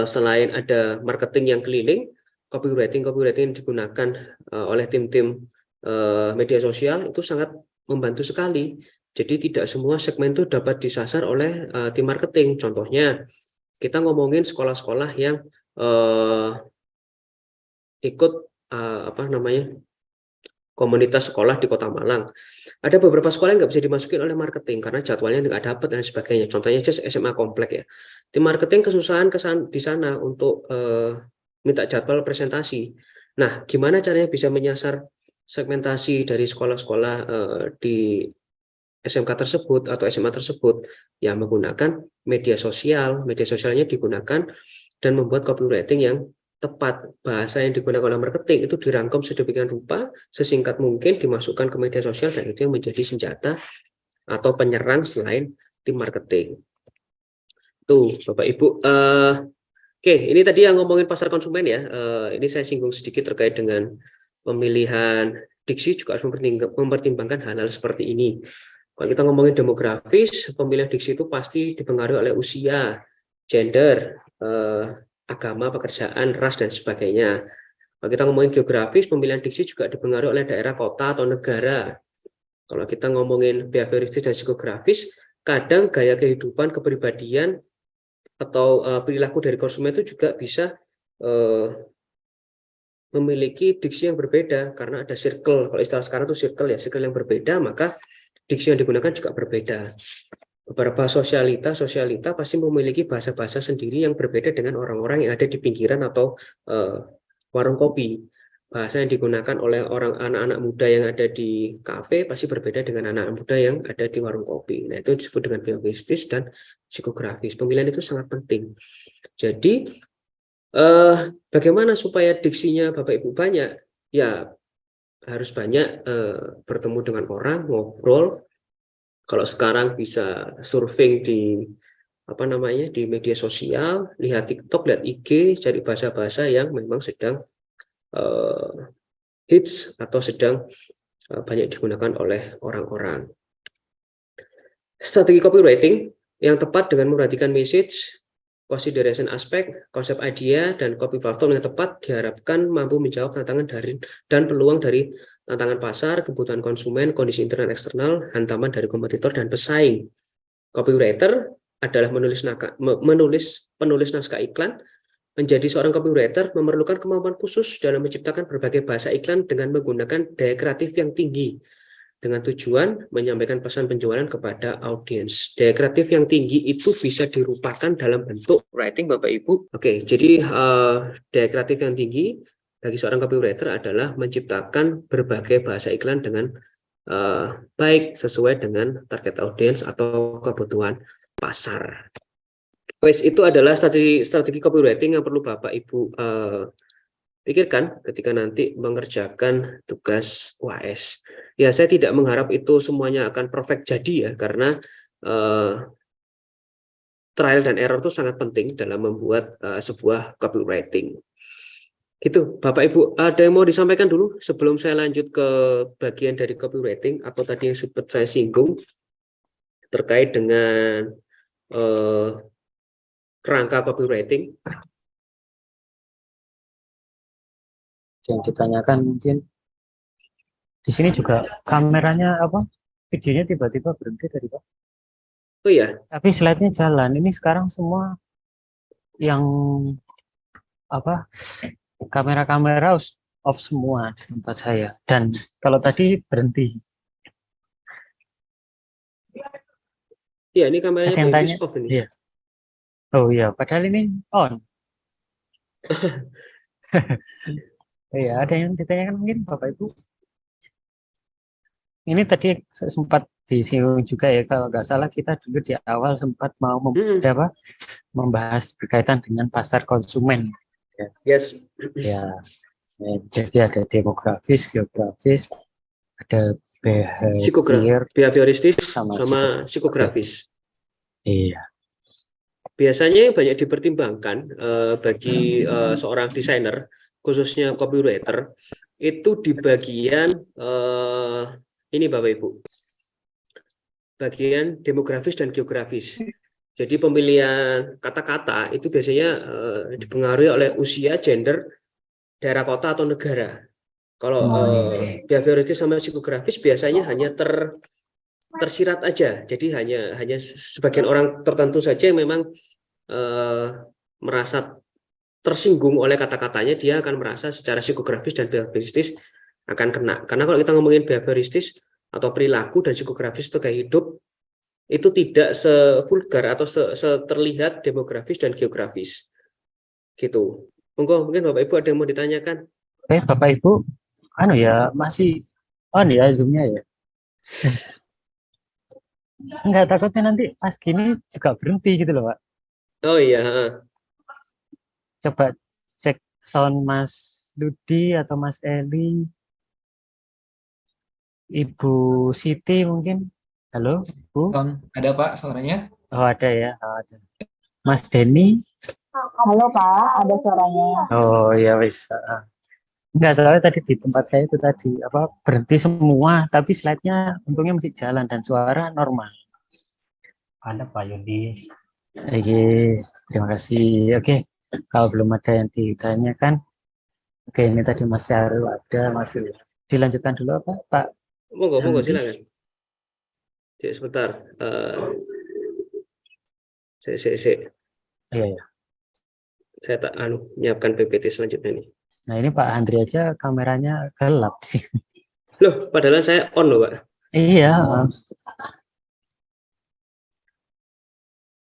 selain ada marketing yang keliling, copywriting yang digunakan oleh tim-tim media sosial itu sangat membantu sekali. Jadi tidak semua segmen itu dapat disasar oleh tim marketing. Contohnya kita ngomongin sekolah-sekolah yang ikut komunitas sekolah di Kota Malang. Ada beberapa sekolah yang nggak bisa dimasukin oleh marketing karena jadwalnya nggak dapat dan sebagainya. Contohnya aja SMA komplek ya. Tim marketing kesusahan di sana untuk minta jadwal presentasi. Nah, gimana caranya bisa menyasar segmentasi dari sekolah-sekolah di SMK tersebut atau SMA tersebut? Ya, menggunakan media sosial. Media sosialnya digunakan dan membuat copywriting yang tepat. Bahasa yang digunakan oleh marketing itu dirangkum sedemikian rupa, sesingkat mungkin dimasukkan ke media sosial, dan itu yang menjadi senjata atau penyerang selain tim marketing. Tuh, Bapak Ibu. Oke, ini tadi yang ngomongin pasar konsumen ya. Ini saya singgung sedikit terkait dengan pemilihan diksi, juga harus mempertimbangkan hal-hal seperti ini. Kalau kita ngomongin demografis, pemilihan diksi itu pasti dipengaruhi oleh usia, gender, agama, pekerjaan, ras, dan sebagainya. Kalau kita ngomongin geografis, pemilihan diksi juga dipengaruhi oleh daerah, kota, atau negara. Kalau kita ngomongin behavioristis dan psikografis, kadang gaya kehidupan, kepribadian, atau perilaku dari konsumen itu juga bisa memiliki diksi yang berbeda, karena ada circle. Kalau istilah sekarang itu circle ya, circle yang berbeda, maka diksi yang digunakan juga berbeda. Beberapa sosialita pasti memiliki bahasa-bahasa sendiri yang berbeda dengan orang-orang yang ada di pinggiran atau warung kopi. Bahasa yang digunakan oleh anak-anak muda yang ada di kafe pasti berbeda dengan anak-anak muda yang ada di warung kopi. Nah, itu disebut dengan behavioristis dan psikografis. Pemilihan itu sangat penting. Jadi, bagaimana supaya diksinya Bapak Ibu banyak? Ya, harus banyak bertemu dengan orang, ngobrol. Kalau sekarang bisa surfing di di media sosial, lihat TikTok, lihat IG, cari bahasa-bahasa yang memang sedang hits atau sedang banyak digunakan oleh orang-orang. Strategi copywriting yang tepat dengan memperhatikan message, consideration aspek, konsep idea, dan copy platform yang tepat diharapkan mampu menjawab tantangan dan peluang dari tantangan pasar, kebutuhan konsumen, kondisi internal eksternal, hantaman dari kompetitor dan pesaing. Copywriter adalah penulis naskah iklan. Menjadi seorang copywriter memerlukan kemampuan khusus dalam menciptakan berbagai bahasa iklan dengan menggunakan daya kreatif yang tinggi, dengan tujuan menyampaikan pesan penjualan kepada audiens. Daya kreatif yang tinggi itu bisa dirupakan dalam bentuk writing, Bapak Ibu. Oke, jadi daya kreatif yang tinggi bagi seorang copywriter adalah menciptakan berbagai bahasa iklan dengan baik sesuai dengan target audiens atau kebutuhan pasar. Itu adalah strategi copywriting yang perlu Bapak Ibu pikirkan ketika nanti mengerjakan tugas UAS. Ya, saya tidak mengharap itu semuanya akan perfect jadi ya, karena trial dan error itu sangat penting dalam membuat sebuah copywriting. Itu, Bapak Ibu, ada yang mau disampaikan dulu sebelum saya lanjut ke bagian dari copywriting atau tadi yang sempat saya singgung terkait dengan kerangka copywriting? Yang ditanyakan mungkin di sini juga kameranya videonya tiba-tiba berhenti tadi Pak. Oh iya. Tapi slide-nya jalan. Ini sekarang semua yang kamera-kamera off semua di tempat saya. Dan kalau tadi berhenti. Iya, ini kameranya Ada yang tanya, off ini. Iya. Oh iya, padahal ini on. Iya, ada yang ditanyakan mungkin Bapak Ibu. Ini tadi sempat disinggung juga ya, kalau nggak salah kita dulu di awal sempat mau membahas berkaitan dengan pasar konsumen. Yes. Ya, jadi ada demografis, geografis, ada behavioristis sama sama psikografis. Iya. Biasanya yang banyak dipertimbangkan bagi seorang desainer, khususnya copywriter, itu di bagian ini Bapak Ibu, bagian demografis dan geografis. Jadi pemilihan kata-kata itu biasanya dipengaruhi oleh usia, gender, daerah kota atau negara. Kalau behavioristis sama psikografis biasanya hanya tersirat aja. Jadi hanya sebagian orang tertentu saja yang memang merasa tersinggung oleh kata-katanya, dia akan merasa secara psikografis dan behavioristis akan kena. Karena kalau kita ngomongin behavioristis atau perilaku dan psikografis itu gaya hidup, itu tidak sevulgar atau terlihat demografis dan geografis. Gitu. Mungkin Bapak Ibu ada yang mau ditanyakan? Bapak Ibu, masih on ya Zoom-nya ya? Enggak, takutnya nanti pas gini juga berhenti gitu loh, Pak. Oh iya. Coba cek sound Mas Ludi atau Mas Eli. Ibu Siti mungkin. Halo, Bu. Ada Pak suaranya? Oh, ada ya. Oh, ada. Mas Denny. Halo Pak, ada suaranya. Oh iya wis. Enggak, soalnya tadi di tempat saya itu tadi berhenti semua, tapi slide-nya untungnya masih jalan dan suara normal. Ada Pak Yudi. Oke, terima kasih. Oke, kalau belum ada yang ditanyakan, oke ini tadi Mas Syarul ada, masih dilanjutkan dulu apa Pak? Monggo silakan. Sebentar. Iya. Saya tak menyiapkan PPT selanjutnya nih. Nah ini Pak Andri aja kameranya gelap sih. Loh, padahal saya on loh Pak. Iya.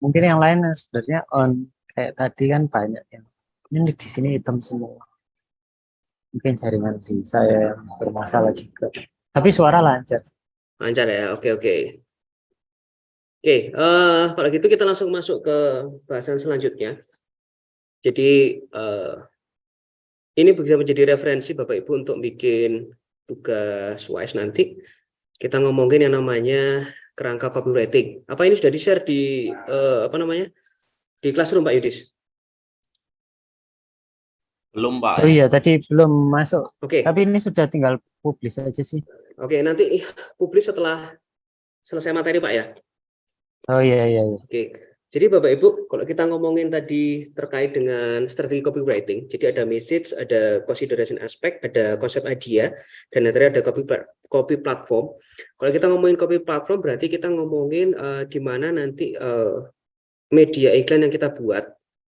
Mungkin yang lain sebenarnya on, kayak tadi kan banyak yang ini di sini hitam semua. Mungkin jaringan sih saya bermasalah juga. Tapi suara lancar. Lancar ya, oke. Kalau gitu kita langsung masuk ke bahasan selanjutnya. Jadi ini bisa menjadi referensi Bapak Ibu untuk bikin tugas UAS nanti. Kita ngomongin yang namanya kerangka copywriting. Apa ini sudah di-share di di Classroom Pak Yudis? Belum Pak. Oh iya, tadi belum masuk. Oke. Tapi ini sudah tinggal publish aja sih. Oke, nanti publish setelah selesai materi Pak ya. Oh iya. Oke. Jadi Bapak Ibu, kalau kita ngomongin tadi terkait dengan strategi copywriting, jadi ada message, ada consideration aspect, ada konsep idea, dan nanti ada copy platform. Kalau kita ngomongin copy platform, berarti kita ngomongin di mana nanti media iklan yang kita buat,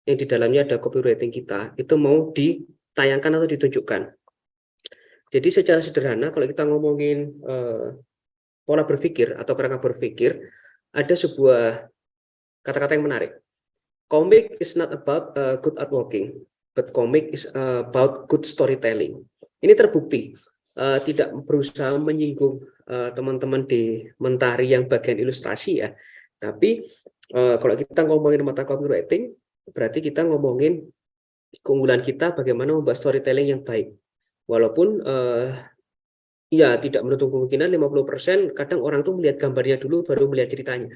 yang di dalamnya ada copywriting kita, itu mau ditayangkan atau ditunjukkan. Jadi secara sederhana, kalau kita ngomongin pola berpikir atau kerangka berpikir, ada sebuah kata-kata yang menarik. Comic is not about good artworking, but comic is about good storytelling. Ini terbukti tidak berusaha menyinggung teman-teman di Mentari yang bagian ilustrasi ya. Tapi kalau kita ngomongin mata copywriting, berarti kita ngomongin keunggulan kita bagaimana membuat storytelling yang baik. Walaupun ya tidak menutup kemungkinan 50% kadang orang tuh melihat gambarnya dulu baru melihat ceritanya.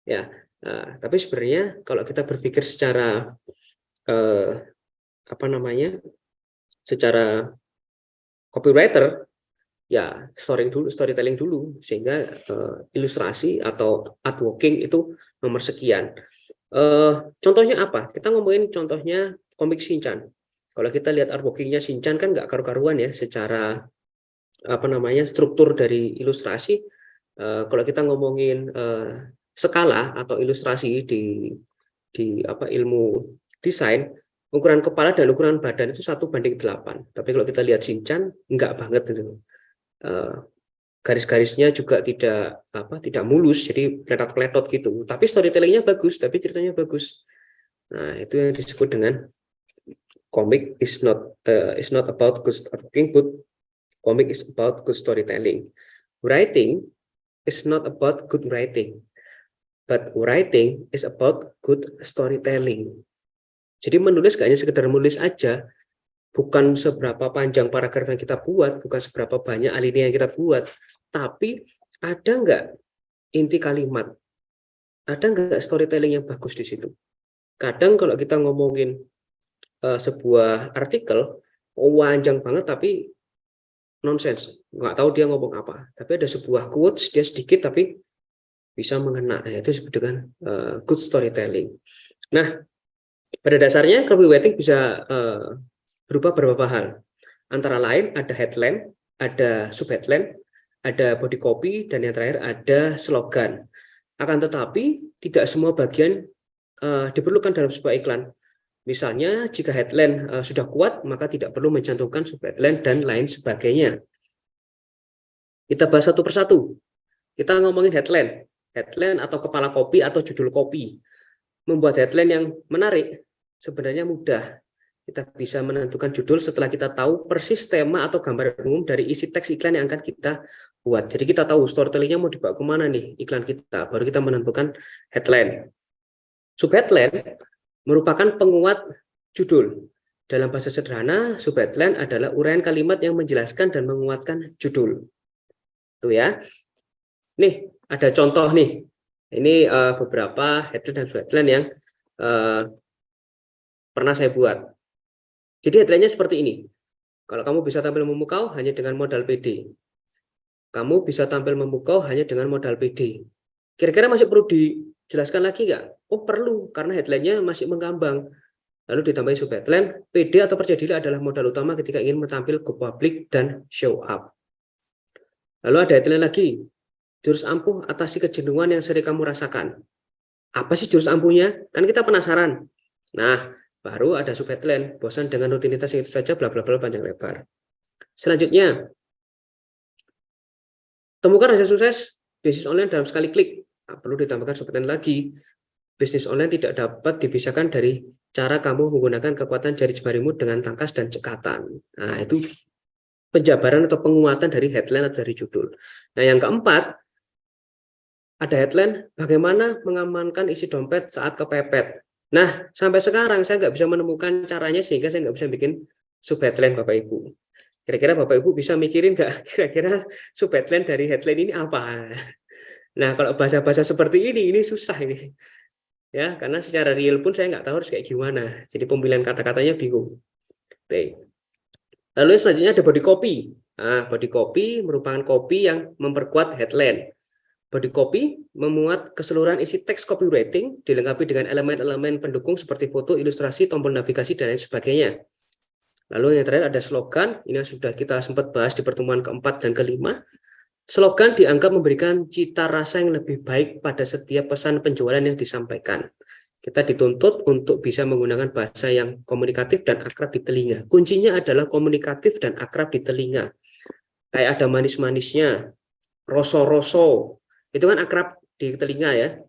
Ya. Tapi sebenarnya kalau kita berpikir secara secara copywriter, ya storytelling dulu sehingga ilustrasi atau artworking itu nomor sekian. Contohnya apa? Kita ngomongin contohnya komik Shinchan. Kalau kita lihat artworkingnya Shinchan kan nggak karu-karuan ya secara struktur dari ilustrasi. Kalau kita ngomongin skala atau ilustrasi di ilmu desain, ukuran kepala dan ukuran badan itu 1:8. Tapi kalau kita lihat Shinchan enggak banget gitu. Garis-garisnya juga tidak mulus, jadi pletot-pletot gitu. Tapi storytellingnya bagus, tapi ceritanya bagus. Nah, itu yang disebut dengan comic is not about good artworking, but comic is about good storytelling. Writing is not about good writing, but writing is about good storytelling. Jadi menulis gak hanya sekedar menulis aja, bukan seberapa panjang paragraf yang kita buat, bukan seberapa banyak alinea yang kita buat, tapi ada nggak inti kalimat, ada nggak storytelling yang bagus di situ. Kadang kalau kita ngomongin sebuah artikel, panjang banget tapi nonsense, nggak tahu dia ngomong apa. Tapi ada sebuah quotes, dia sedikit tapi bisa mengena. Nah, itu disebut dengan good storytelling. Nah, pada dasarnya copywriting bisa berubah beberapa hal. Antara lain ada headline, ada subheadline, ada body copy, dan yang terakhir ada slogan. Akan tetapi tidak semua bagian diperlukan dalam sebuah iklan. Misalnya jika headline sudah kuat, maka tidak perlu mencantumkan subheadline dan lain sebagainya. Kita bahas satu persatu. Kita ngomongin headline. Headline atau kepala kopi atau judul kopi. Membuat headline yang menarik sebenarnya mudah. Kita bisa menentukan judul setelah kita tahu persis tema atau gambar umum dari isi teks iklan yang akan kita buat. Jadi kita tahu storytellingnya mau dibawa kemana nih iklan kita. Baru kita menentukan headline. Subheadline merupakan penguat judul. Dalam bahasa sederhana, subheadline adalah uraian kalimat yang menjelaskan dan menguatkan judul. Tuh ya. Nih, ada contoh nih. Ini beberapa headline dan subheadline yang pernah saya buat. Jadi headline-nya seperti ini. Kalau kamu bisa tampil memukau hanya dengan modal PD. Kamu bisa tampil memukau hanya dengan modal PD. Kira-kira masih perlu dijelaskan lagi nggak? Oh perlu, karena headline-nya masih mengambang. Lalu ditambahin subheadline, PD atau percaya diri adalah modal utama ketika ingin tampil go public dan show up. Lalu ada headline lagi, jurus ampuh atasi kejenuhan yang sering kamu rasakan. Apa sih jurus ampuhnya? Kan kita penasaran. Nah, baru ada subheadline, bosan dengan rutinitas yang itu saja, bla bla bla panjang lebar. Selanjutnya, temukan hasil sukses bisnis online dalam sekali klik. Nah, perlu ditambahkan subheadline lagi. Bisnis online tidak dapat dipisahkan dari cara kamu menggunakan kekuatan jari jemarimu dengan tangkas dan cekatan. Nah, itu penjabaran atau penguatan dari headline atau dari judul. Nah, yang keempat, ada headline, bagaimana mengamankan isi dompet saat kepepet. Nah, sampai sekarang saya nggak bisa menemukan caranya sehingga saya nggak bisa bikin subheadline Bapak Ibu. Kira-kira Bapak Ibu bisa mikirin nggak kira-kira subheadline dari headline ini apa? Nah, kalau bahasa-bahasa seperti ini susah ini. Ya, karena secara real pun saya nggak tahu harus kayak gimana. Jadi pemilihan kata-katanya bingung. Oke. Lalu selanjutnya ada body copy. Nah, body copy merupakan copy yang memperkuat headline. Body copy memuat keseluruhan isi teks copywriting dilengkapi dengan elemen-elemen pendukung seperti foto, ilustrasi, tombol navigasi, dan lain sebagainya. Lalu yang terakhir ada slogan. Ini sudah kita sempat bahas di pertemuan keempat dan kelima. Slogan dianggap memberikan cita rasa yang lebih baik pada setiap pesan penjualan yang disampaikan. Kita dituntut untuk bisa menggunakan bahasa yang komunikatif dan akrab di telinga. Kuncinya adalah komunikatif dan akrab di telinga. Kayak ada manis-manisnya, roso-roso, itu kan akrab di telinga ya.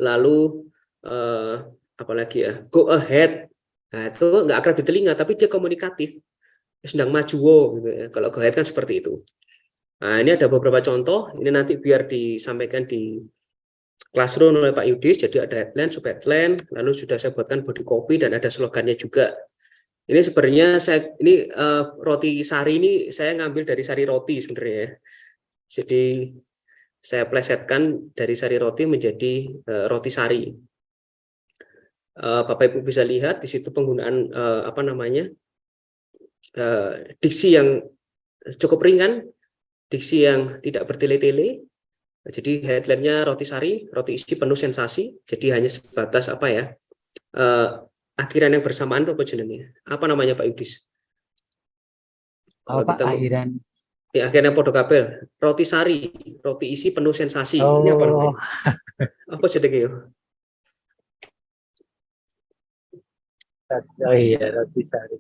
Lalu apalagi ya, go ahead. Nah, itu nggak akrab di telinga, tapi dia komunikatif. Sedang maju gitu ya. Kalau go ahead kan seperti itu. Nah, ini ada beberapa contoh. Ini nanti biar disampaikan di classroom oleh Pak Yudis. Jadi ada headline, subheadline, lalu sudah saya buatkan body copy dan ada slogannya juga. Ini sebenarnya ini roti sari ini saya ngambil dari sari roti sebenarnya ya. Jadi saya plesetkan dari sari roti menjadi roti sari. Bapak Ibu bisa lihat di situ penggunaan diksi yang cukup ringan. Diksi yang tidak bertele-tele. Jadi headline-nya roti sari, roti isi penuh sensasi. Jadi hanya sebatas akhiran yang bersamaan apa jenengnya? Apa namanya Pak Yudis? Akhiran. Ya, akhirnya podo kabel. Roti sari, roti isi penuh sensasi. Ini apa namanya? Apa jenengnya? Oh iya, roti sari.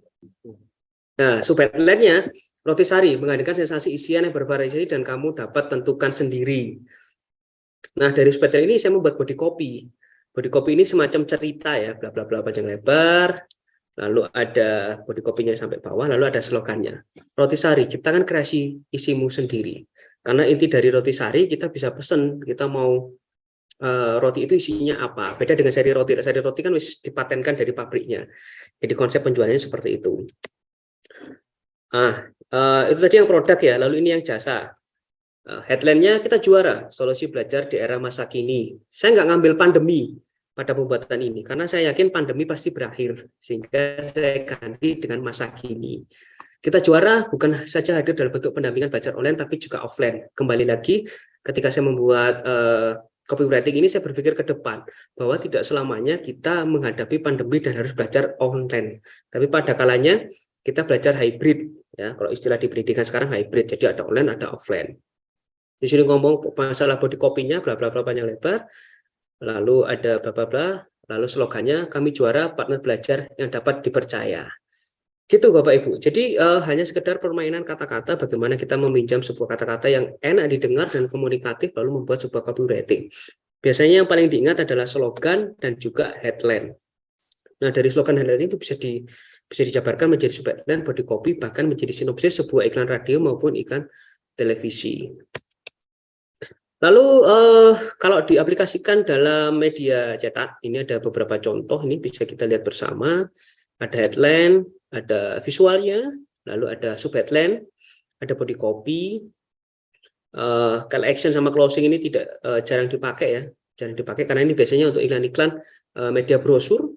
Nah, subheadline-nya roti sari menghadirkan sensasi isian yang bervariasi dan kamu dapat tentukan sendiri. Nah, dari subheadline ini saya membuat body copy. Body copy ini semacam cerita ya, bla bla bla panjang lebar. Lalu ada body copy-nya sampai bawah, lalu ada slogannya. Roti sari, ciptakan kreasi isimu sendiri. Karena inti dari roti sari kita bisa pesen, kita mau roti itu isinya apa. Beda dengan sari roti. Sari roti kan wis dipatenkan dari pabriknya. Jadi konsep penjualannya seperti itu. Itu tadi yang produk ya. Lalu ini yang jasa. Headline-nya kita juara, solusi belajar di era masa kini. Saya nggak ngambil pandemi pada pembuatan ini, karena saya yakin pandemi pasti berakhir, sehingga saya ganti dengan masa kini. Kita juara bukan saja hadir dalam bentuk pendampingan belajar online, tapi juga offline. Kembali lagi, ketika saya membuat copywriting ini, saya berpikir ke depan, bahwa tidak selamanya kita menghadapi pandemi dan harus belajar online. Tapi pada kalanya, kita belajar hybrid. Ya, kalau istilah di pendidikan sekarang hybrid, jadi ada online, ada offline. Di sini ngomong masalah body copy-nya, bla bla bla panjang lebar. Lalu ada bla bla bla. Lalu slogannya kami juara partner belajar yang dapat dipercaya. Gitu Bapak Ibu. Jadi hanya sekedar permainan kata-kata, bagaimana kita meminjam sebuah kata-kata yang enak didengar dan komunikatif lalu membuat sebuah copywriting. Biasanya yang paling diingat adalah slogan dan juga headline. Nah, dari slogan headline itu bisa dijabarkan menjadi subheadline, body copy, bahkan menjadi sinopsis sebuah iklan radio maupun iklan televisi. Lalu kalau diaplikasikan dalam media cetak, ini ada beberapa contoh, ini bisa kita lihat bersama. Ada headline, ada visualnya, lalu ada subheadline, ada body copy. Call action sama closing ini tidak jarang dipakai ya, jarang dipakai karena ini biasanya untuk iklan-iklan media brosur.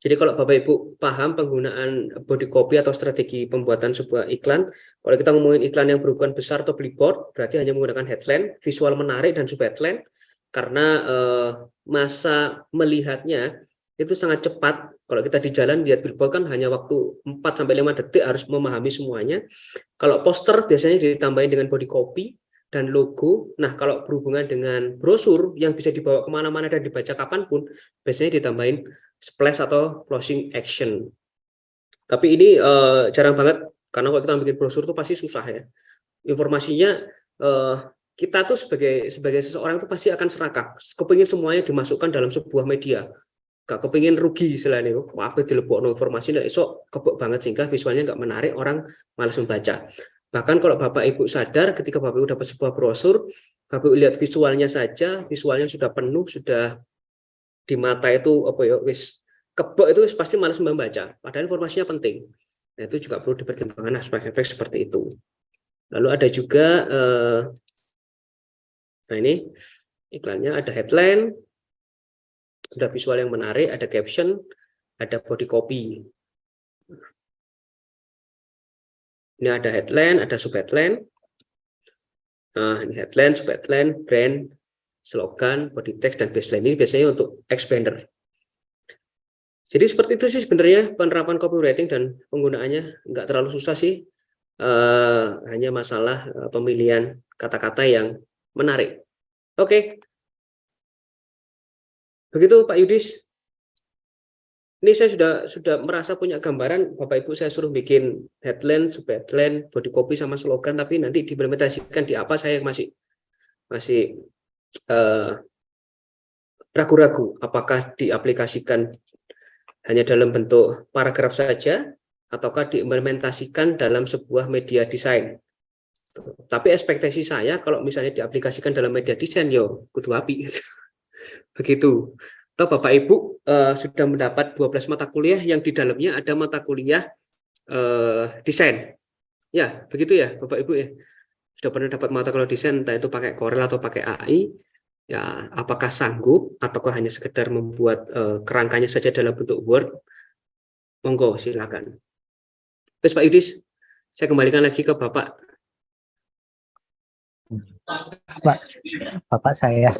Jadi kalau Bapak Ibu paham penggunaan body copy atau strategi pembuatan sebuah iklan, kalau kita ngomongin iklan yang berukuran besar atau billboard, berarti hanya menggunakan headline, visual menarik dan subheadline, karena masa melihatnya itu sangat cepat. Kalau kita di jalan lihat billboard kan hanya waktu 4-5 detik harus memahami semuanya. Kalau poster biasanya ditambahin dengan body copy dan logo. Nah, kalau berhubungan dengan brosur yang bisa dibawa kemana-mana dan dibaca kapanpun, biasanya ditambahin splash atau closing action. Tapi ini jarang banget, karena kalau kita bikin brosur itu pasti susah ya. Informasinya kita tuh sebagai seseorang itu pasti akan serakah. Kepingin semuanya dimasukkan dalam sebuah media. Gak kepingin rugi istilahnya. Wah, apa dilebokno informasi dan esok kebok banget sehingga visualnya nggak menarik, orang malas membaca. Bahkan kalau Bapak Ibu sadar ketika Bapak Ibu dapat sebuah brosur, Bapak Ibu lihat visualnya saja, visualnya sudah penuh, sudah di mata itu apa ya, wis kebok itu pasti malas membaca. Padahal informasinya penting. Nah, itu juga perlu dipertimbangkan aspek-aspek seperti itu. Lalu ada juga, nah ini iklannya ada headline, ada visual yang menarik, ada caption, ada body copy. Ini ada headline, ada subheadline. Nah, ini headline, subheadline, brand, slogan, body text, dan baseline. Ini biasanya untuk expander. Jadi seperti itu sih sebenarnya penerapan copywriting dan penggunaannya nggak terlalu susah sih. Hanya masalah pemilihan kata-kata yang menarik. Oke. Begitu Pak Yudis. Ini saya sudah merasa punya gambaran. Bapak Ibu saya suruh bikin headline, subheadline, body copy sama slogan, tapi nanti diimplementasikan di apa saya masih ragu-ragu apakah diaplikasikan hanya dalam bentuk paragraf saja ataukah diimplementasikan dalam sebuah media desain. Tapi ekspektasi saya kalau misalnya diaplikasikan dalam media desain yo kudu api. Begitu. Atau Bapak Ibu sudah mendapat 12 mata kuliah yang di dalamnya ada mata kuliah desain. Ya, begitu ya Bapak Ibu ya. Sudah pernah dapat mata kuliah desain, entah itu pakai Corel atau pakai AI. Ya, apakah sanggup ataukah hanya sekedar membuat kerangkanya saja dalam bentuk Word? Monggo silakan. Terus Pak Yudis, saya kembalikan lagi ke Bapak. Bapak saya.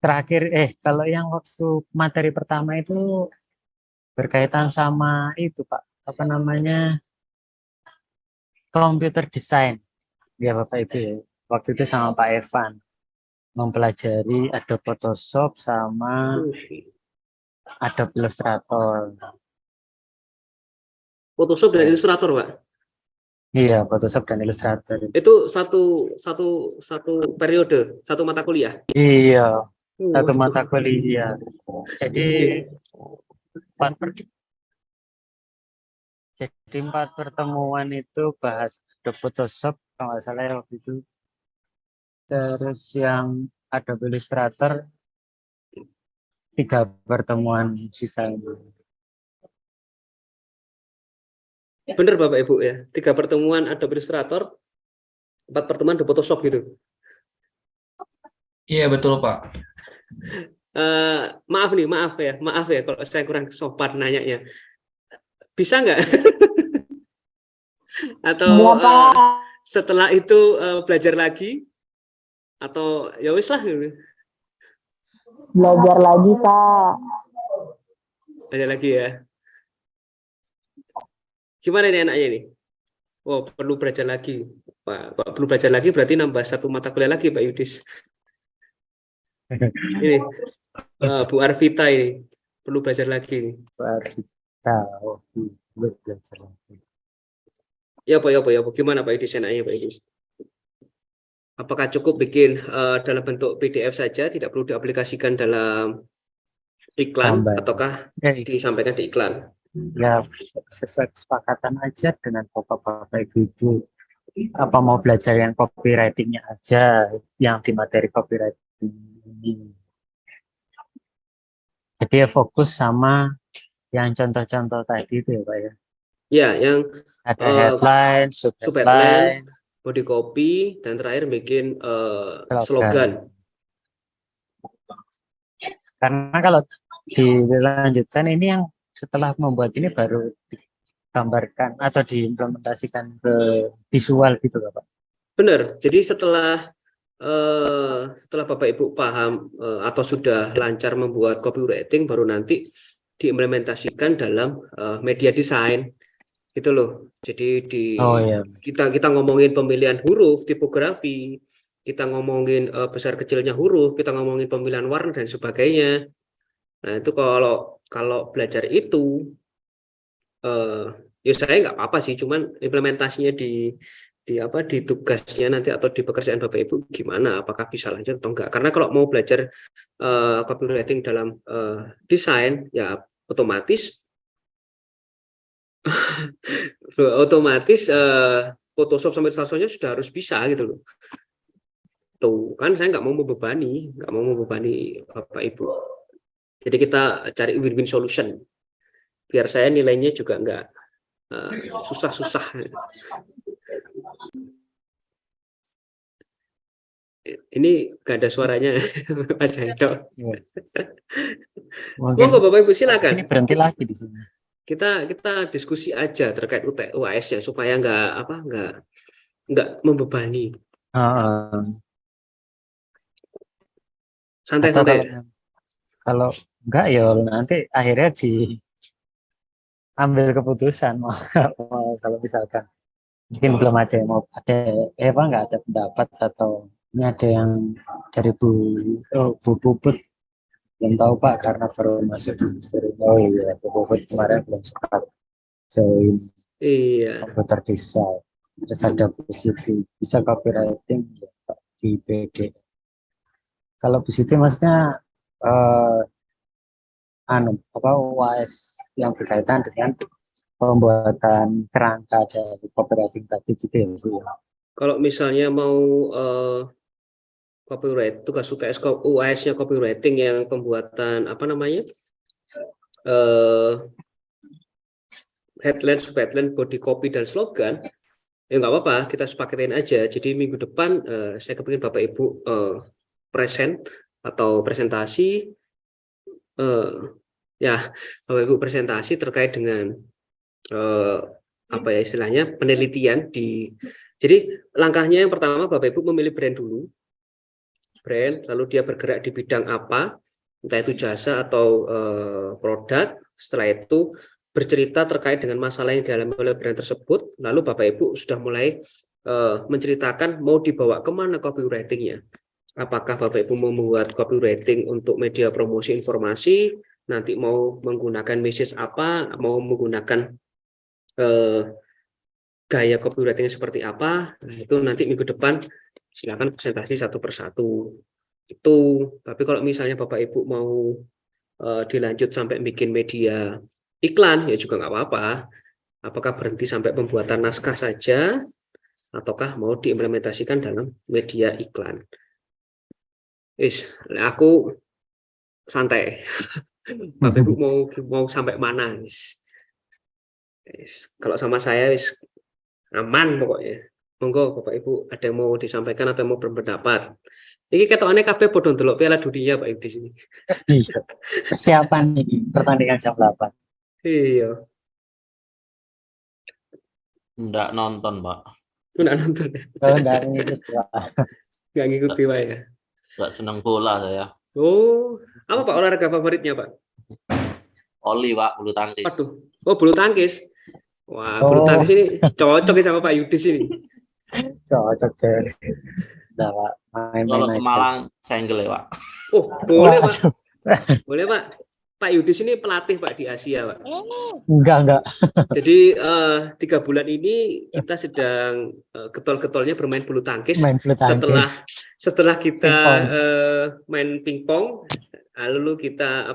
Terakhir, kalau yang waktu materi pertama itu berkaitan sama itu Pak, apa namanya, computer design. Ya Bapak Ibu ya. Waktu itu sama Pak Evan mempelajari Adobe Photoshop sama Adobe Illustrator. Photoshop dan Illustrator, Pak? Iya, Photoshop dan Illustrator. Itu satu periode, satu mata kuliah? Iya, satu mata kuliah. Jadi 4 pertemuan itu bahas Adobe Photoshop, kalau nggak salah ya waktu itu. Terus yang Adobe Illustrator 3 pertemuan sisanya. Bener Bapak Ibu ya, 3 pertemuan Adobe Illustrator, 4 pertemuan di Photoshop gitu. Iya betul Pak. Maaf ya kalau saya kurang sopan nanyanya. Bisa nggak? Atau Iya, Pak. setelah itu belajar lagi? Atau ya wis lah gitu. Belajar lagi, Pak. Belajar lagi ya. Gimana ini anaknya nih? Oh, perlu belajar lagi. Pak, perlu belajar lagi berarti nambah 1 mata kuliah lagi Pak Yudis. Ini Bu Arvita ini perlu belajar lagi nih. Bu Arvita, belum belajar lagi. Ya Pak. Gimana Pak Yudis enaknya Pak Yudis? Apakah cukup bikin dalam bentuk PDF saja, tidak perlu diaplikasikan dalam iklan, ataukah disampaikan di iklan? Ya, sesuai kesepakatan aja dengan bapak-bapak ibu-ibu. Apa mau belajar yang copywriting-nya aja, yang di materi copywriting ini. Jadi ya fokus sama yang contoh-contoh tadi itu ya Pak ya. Ya, yang ada headline, subheadline, body copy, dan terakhir bikin slogan. Karena kalau dilanjutkan ini yang setelah membuat ini baru digambarkan atau diimplementasikan ke visual gitu Pak. Benar. Jadi setelah Bapak Ibu paham atau sudah lancar membuat copywriting, baru nanti diimplementasikan dalam media desain. Gitu loh. Jadi kita ngomongin pemilihan huruf, tipografi, kita ngomongin besar kecilnya huruf, kita ngomongin pemilihan warna dan sebagainya. Nah, itu kalau belajar itu ya saya nggak apa-apa sih, cuman implementasinya di tugasnya nanti atau di pekerjaan Bapak Ibu gimana, apakah bisa lanjut atau enggak. Karena kalau mau belajar copywriting dalam desain ya otomatis Photoshop sampai Illustratornya sudah harus bisa gitu loh. Tuh kan saya nggak mau membebani Bapak Ibu. Jadi kita cari win-win solution biar saya nilainya juga nggak susah-susah. Ini gak ada suaranya Pak Jando. Monggo Bapak Ibu silakan. Ini berhenti lagi di sini. Kita diskusi aja terkait UAS-nya supaya nggak membebani. Santai-santai. Kalau enggak ya nanti akhirnya diambil keputusan mau kalau misalkan mungkin belum ada yang mau nggak ada pendapat atau ini ada yang dari Bu Puput belum tahu Pak karena baru masuk di industri. Oh iya, Bu Puput kemarin belum sempat join komputer design. Terus ada Bu Siti bisa copywriting ya, Pak, di PD. Kalau Bu Siti maksudnya UAS yang berkaitan dengan pembuatan kerangka dari copywriting tadi gitu ya Bu. Kalau misalnya mau copyright, tugas UTS UAS-nya copywriting yang pembuatan headline, subheadline, body copy dan slogan, ya nggak apa-apa, kita sepakatin aja. Jadi minggu depan saya kepingin Bapak Ibu presentasi Bapak Ibu presentasi terkait dengan istilahnya penelitian jadi langkahnya yang pertama Bapak Ibu memilih brand dulu. Lalu dia bergerak di bidang apa, entah itu jasa atau produk. Setelah itu bercerita terkait dengan masalah yang dialami oleh brand tersebut. Lalu Bapak Ibu sudah mulai menceritakan mau dibawa kemana copywriting-nya. Apakah Bapak Ibu mau membuat copywriting untuk media promosi informasi, nanti mau menggunakan message apa, mau menggunakan gaya copywriting seperti apa. Nah, itu nanti minggu depan silakan presentasi satu persatu itu. Tapi kalau misalnya Bapak Ibu mau dilanjut sampai bikin media iklan ya juga nggak apa-apa. Apakah berhenti sampai pembuatan naskah saja ataukah mau diimplementasikan dalam media iklan. Aku santai. Bapak Ibu mau sampai mana? Kalau sama saya aman pokoknya. Monggo Bapak Ibu ada yang mau disampaikan atau mau berpendapat. Ini ketokane kabeh padha ndelok Piala Dunia Pak Yudi sini. Iya. Persiapan ini pertandingan jam 8. Iya. Enggak nonton, Pak. Enggak nonton. Oh, enggak ngikuti, Pak. Enggak ngikuti Pak ya. Enggak senang bola saya. Oh, apa Pak olahraga favoritnya Pak? Oli, Pak, bulu tangkis. Waduh. Oh, bulu tangkis. Wah, bulu tangkis ini cocok sama Pak Yudis ini. Cocok, Jer. Udah, Pak. Kalau Main-main ke aja. Malang senggel ya, Pak. Oh, boleh Pak. Waduh. Boleh Pak. Pak Yudis ini pelatih Pak di Asia Pak. Enggak. Jadi 3 bulan ini kita sedang getol-getolnya bermain bulu tangkis. Main bulu tangkis. Setelah kita Pingpong. main pingpong, lalu kita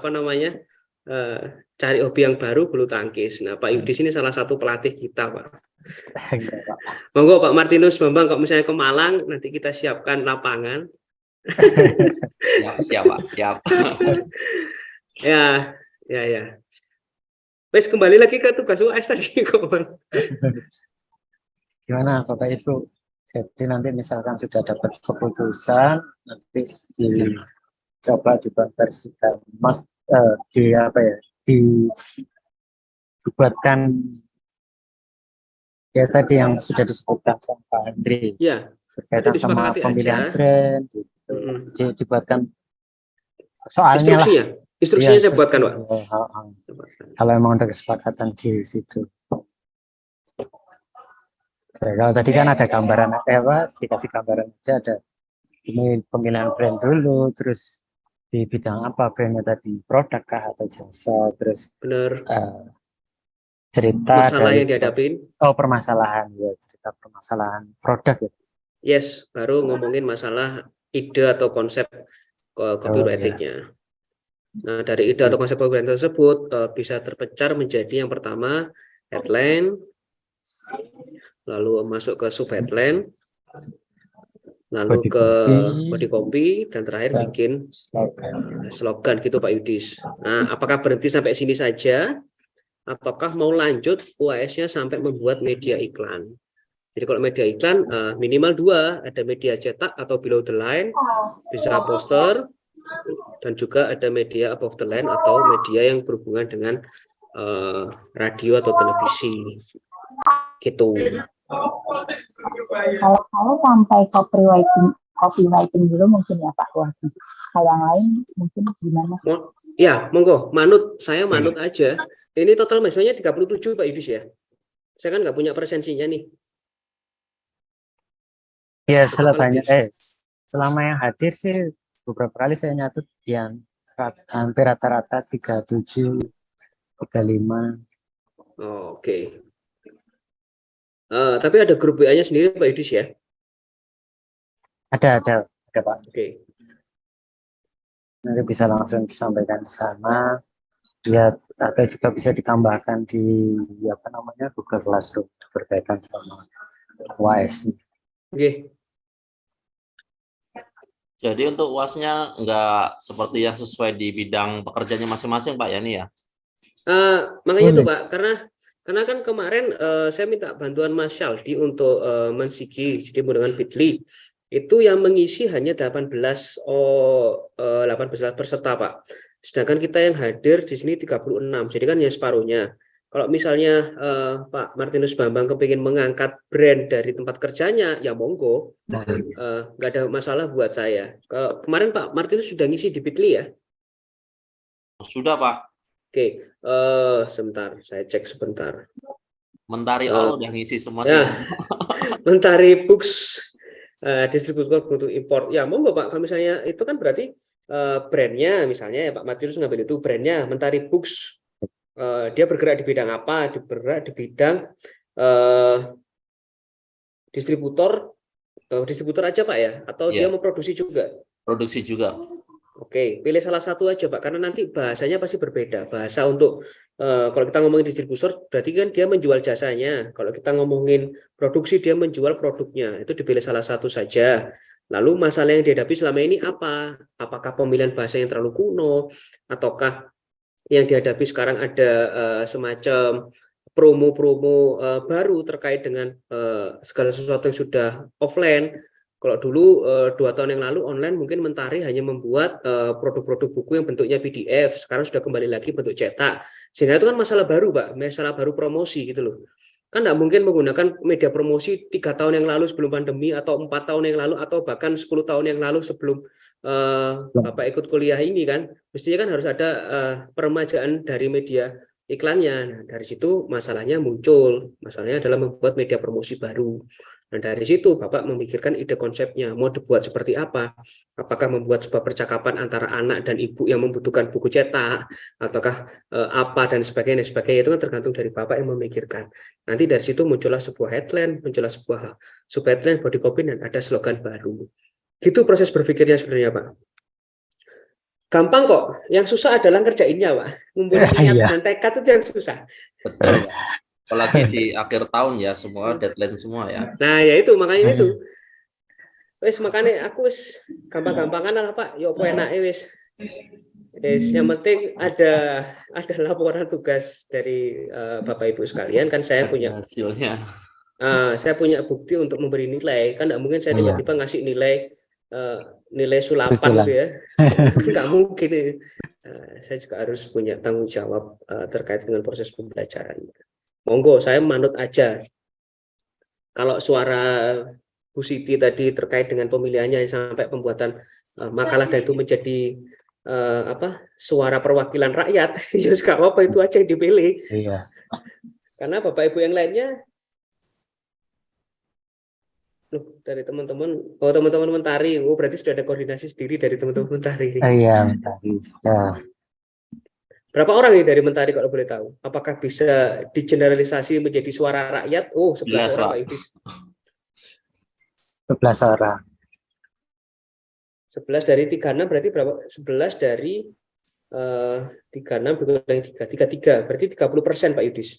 cari hobi yang baru bulu tangkis. Nah Pak Yudis ini salah satu pelatih kita Pak. Enggak, Pak. Monggo Pak Martinus Bambang, kalau misalnya ke Malang nanti kita siapkan lapangan. Siap, Pak. Siap. Ya. Wes kembali lagi ke tugas UAS tadi kok. Gimana Bapak Ibu? Jadi nanti misalkan sudah dapat keputusan, nanti dicoba dikonversikan, dibuatkan ya tadi yang sudah disebutkan sama Pak Andri. Ya. Berkaitan Itu sama disepakati pemilihan aja. brand, gitu. Dibuatkan soalnya Instruksinya. lah. Instruksinya Iya, saya buatkan Pak. Kalau emang ada kesepakatan di situ. Kalau tadi kan ada gambaran dikasih gambaran aja, ada ini pemilihan brand dulu, terus di bidang apa brandnya tadi, produk kah atau jasa, terus benar cerita masalah dari, yang dihadapin. permasalahan ya, cerita permasalahan produk ya. Yes, baru ngomongin masalah ide atau konsep copywriting-nya. Nah, dari ide atau konsep copywriting tersebut bisa terpencar menjadi yang pertama headline, lalu masuk ke sub headline, lalu Body ke copy, body copy, dan terakhir dan bikin slogan gitu Pak Yudis. Nah, apakah berhenti sampai sini saja ataukah mau lanjut UAS-nya sampai membuat media iklan? Jadi kalau media iklan minimal 2, ada media cetak atau below the line, bisa poster, dan juga ada media above the line atau media yang berhubungan dengan radio atau televisi gitu. Kalau saya sampai copywriting dulu mungkin ya Pak Wahdi. Kalau yang lain mungkin gimana? Ya, monggo, saya manut aja. Ini total mahasiswanya 37 Pak Yudis ya. Saya kan nggak punya presensinya nih. Ya, selama yang hadir sih beberapa kali saya nyatet yang hampir rata-rata 37, 35. Oh, oke. Tapi ada grup WA-nya sendiri Pak Yudis ya? Ada Pak. Oke. Nanti bisa langsung disampaikan di sana. Ya, atau juga bisa ditambahkan di Google Classroom berkaitan sama UAS. Oke. Jadi untuk UAS-nya nggak seperti yang sesuai di bidang pekerjaannya masing-masing, Pak, ya ini ya? Makanya itu Pak, karena kan kemarin saya minta bantuan Mas Syaldi untuk mensigi dengan Bitly. Itu yang mengisi hanya 18 peserta Pak. Sedangkan kita yang hadir di sini 36, jadi kan ya separuhnya. Kalau misalnya Pak Martinus Bambang kepingin mengangkat brand dari tempat kerjanya, ya monggo, nggak ada masalah buat saya. Kalau kemarin Pak Martinus sudah ngisi di Bitly ya? Sudah Pak. Oke, sebentar, saya cek sebentar. Mentari udah ngisi semua. Ya, Mentari Books, distributor produk impor. Ya monggo Pak, kalau misalnya itu kan berarti brandnya, misalnya ya Pak Martinus ngambil itu brandnya Mentari Books. Dia bergerak di bidang apa? Bergerak di bidang distributor aja Pak ya? Atau dia memproduksi juga? Produksi juga. Oke, pilih salah satu aja Pak, karena nanti bahasanya pasti berbeda. Bahasa untuk kalau kita ngomongin distributor, berarti kan dia menjual jasanya. Kalau kita ngomongin produksi, dia menjual produknya. Itu dipilih salah satu saja. Lalu masalah yang dihadapi selama ini apa? Apakah pemilihan bahasa yang terlalu kuno, ataukah yang dihadapi sekarang ada semacam promo-promo baru terkait dengan segala sesuatu yang sudah offline. Kalau dulu 2 tahun yang lalu online mungkin Mentari hanya membuat produk-produk buku yang bentuknya PDF, sekarang sudah kembali lagi bentuk cetak. Sehingga itu kan masalah baru, Pak, masalah baru promosi gitu loh. Kan nggak mungkin menggunakan media promosi 3 tahun yang lalu sebelum pandemi, atau 4 tahun yang lalu, atau bahkan 10 tahun yang lalu sebelum Bapak ikut kuliah ini kan. Mestinya kan harus ada peremajaan dari media iklannya. Nah, dari situ masalahnya muncul. Masalahnya adalah membuat media promosi baru. Nah, dari situ Bapak memikirkan ide konsepnya, mau dibuat seperti apa? Apakah membuat sebuah percakapan antara anak dan ibu yang membutuhkan buku cetak, ataukah apa dan sebagainya, itu kan tergantung dari Bapak yang memikirkan. Nanti dari situ muncullah sebuah headline, muncullah sebuah subheadline, body copy, dan ada slogan baru. Gitu proses berpikirnya sebenarnya, Pak. Gampang kok, yang susah adalah ngerjainnya, Pak. Ngumpulin niat dan tekad itu yang susah. Betul. Apalagi di akhir tahun ya, semua deadline semua ya. Nah, ya itu makanya itu. Wes makanya aku wis gampang-gampangan lah Pak. Yo enake wis. Yang penting ada laporan tugas dari Bapak Ibu sekalian, kan saya punya hasilnya. Saya punya bukti untuk memberi nilai. Kan enggak mungkin saya tiba-tiba ngasih nilai sulapan gitu ya. Enggak mungkin. Saya juga harus punya tanggung jawab terkait dengan proses pembelajaran. Monggo, saya manut aja. Kalau suara Bu Siti tadi terkait dengan pemilihannya sampai pembuatan makalah dan itu menjadi suara perwakilan rakyat, ya nggak apa-apa, itu aja yang dipilih. Iya. Karena Bapak Ibu yang lainnya, dari teman-teman, teman-teman Mentari, berarti sudah ada koordinasi sendiri dari teman-teman Mentari. Iya, Mentari. Ya. Berapa orang nih dari Mentari kalau boleh tahu? Apakah bisa digeneralisasi menjadi suara rakyat? 11 orang Pak Yudis. 11 orang. 11 dari 36 berarti berapa? 11 dari 36 dikurangi 3. 33. Berarti 30% Pak Yudis.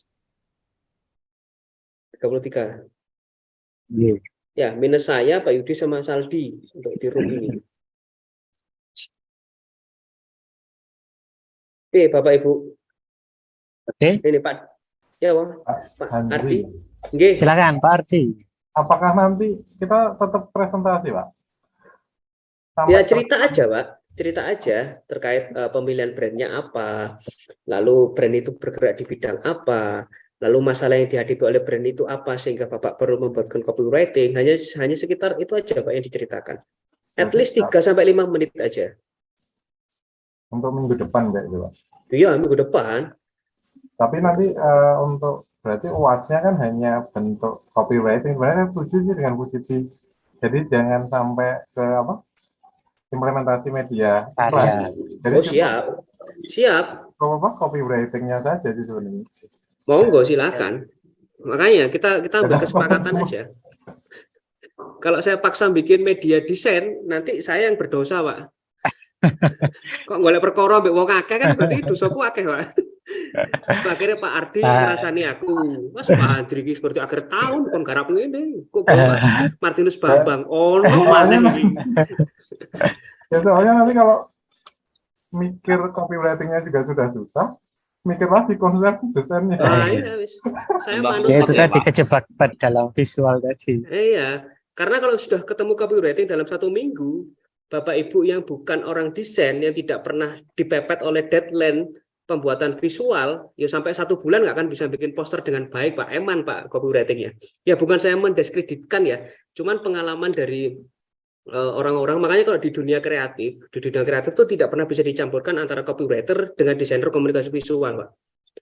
33. Iya. Ya, minus saya, Pak Yudis sama Saldi untuk di room ini. Oke, Bapak Ibu. Oke. Ini Pak. Ya, Pak Ardi. Oke. Silakan Pak Ardi. Apakah nanti kita tetap presentasi, Pak? Ya, cerita aja, Pak. Cerita aja terkait pemilihan brandnya apa, lalu brand itu bergerak di bidang apa, lalu masalah yang dihadapi oleh brand itu apa, sehingga Bapak perlu membuatkan copywriting. Hanya sekitar itu aja, Pak, yang diceritakan. At least 3-5 menit aja. Untuk minggu depan kayak gitu, Pak? Iya, minggu depan. Tapi nanti untuk berarti UAS-nya kan hanya bentuk copywriting. Sebenarnya setuju sih dengan Bu Siti. Jadi jangan sampai ke implementasi media. Jadi siap. Copywriting-nya saja sih sebenarnya. Monggo silakan. Makanya kita ambil kesepakatan aja. Kalau saya paksa bikin media desain, nanti saya yang berdosa, Pak. Kok golek perkara mbek wong akeh kan berarti dosaku akeh, Pak. Akhirnya Pak Ardi ngrasani aku. Mas Pak Adri iki seperti akhir tahun kon garap ngene. Kok Pak Martinus Bambang ono maneh iki. Ya soalnya nanti kalau mikir copywriting-nya juga sudah susah, mikir lagi konsep desainnya. Iya wis. Saya manut itu tadi kejebak dalam visual tadi. Iya, karena kalau sudah ketemu copywriting dalam 1 minggu, Bapak Ibu yang bukan orang desain, yang tidak pernah dipepet oleh deadline pembuatan visual, ya sampai 1 bulan nggak akan bisa bikin poster dengan baik, Pak. Eman, Pak, copywritingnya. Ya bukan saya mendiskreditkan ya, cuman pengalaman dari orang-orang. Makanya kalau di dunia kreatif itu tidak pernah bisa dicampurkan antara copywriter dengan desainer komunikasi visual, Pak.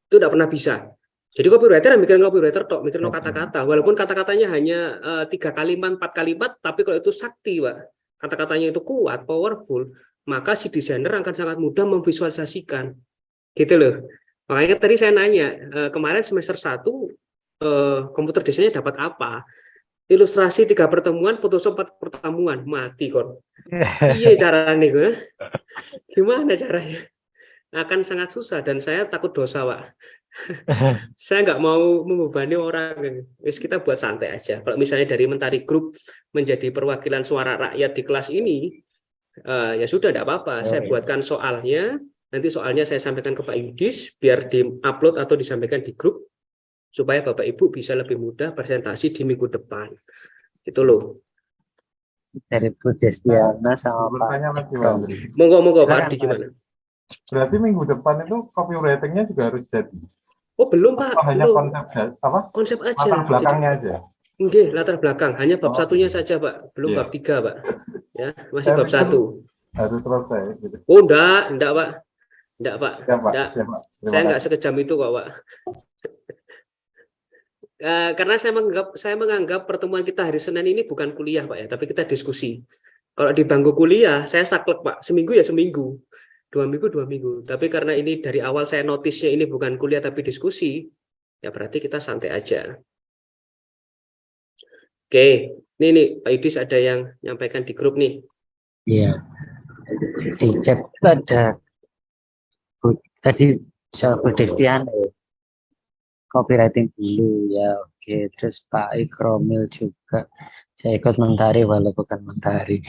Itu tidak pernah bisa. Jadi copywriter yang mikirin copywriter tok, mikirin kata-kata. Walaupun kata-katanya hanya 3 kalimat, 4 kalimat, tapi kalau itu sakti, Pak. Kata-katanya itu kuat, powerful, maka si desainer akan sangat mudah memvisualisasikan. Gitu loh. Makanya tadi saya nanya, kemarin semester 1 komputer desainnya dapat apa? ilustrasi 3 pertemuan, Photoshop 4 pertemuan, mati kon. Iya caranya gue. Gimana caranya? Akan sangat susah dan saya takut dosa, Pak. Saya nggak mau membebani orang. Wis kita buat santai aja. Kalau misalnya dari Mentari Group menjadi perwakilan suara rakyat di kelas ini, ya sudah, tidak apa-apa. Saya buatkan soalnya. Nanti soalnya saya sampaikan ke Pak Yudis, biar di-upload atau disampaikan di grup, supaya Bapak Ibu bisa lebih mudah presentasi di minggu depan. Gitu loh. Dari Bu Destiana sama Pak Bertanya lagi, Eko. Pak Andri. Monggo Pak Silakan, Ardi gimana? Berarti minggu depan itu copywriting-nya juga harus jadi. Oh belum Pak, Atau hanya belum. konsep apa? Konsep aja. Latar belakangnya aja. Enggak, latar belakang. Hanya bab Oh, satunya saja Pak, belum iya. bab 3 Pak. Ya, masih Saya bab pikir 1. harus selesai. Gitu. Oh enggak Pak. Enggak Pak. Ya, Pak. Enggak. Ya, Pak. Terima Saya enggak kasih. sekejam itu kok Pak. Karena saya menganggap pertemuan kita hari Senin ini bukan kuliah Pak ya, tapi kita diskusi. Kalau di bangku kuliah saya saklek Pak, seminggu ya seminggu, 2 minggu 2 minggu. Tapi karena ini dari awal saya notisnya ini bukan kuliah tapi diskusi, ya berarti kita santai aja. Oke, ini nih Pak Yudis ada yang nyampaikan di grup nih. Iya. Di chat ada tadi Bu Destiana ya. Copywriting dulu ya, oke. Terus Pak Ikromil juga, saya ikut mentari walau bukan mentari.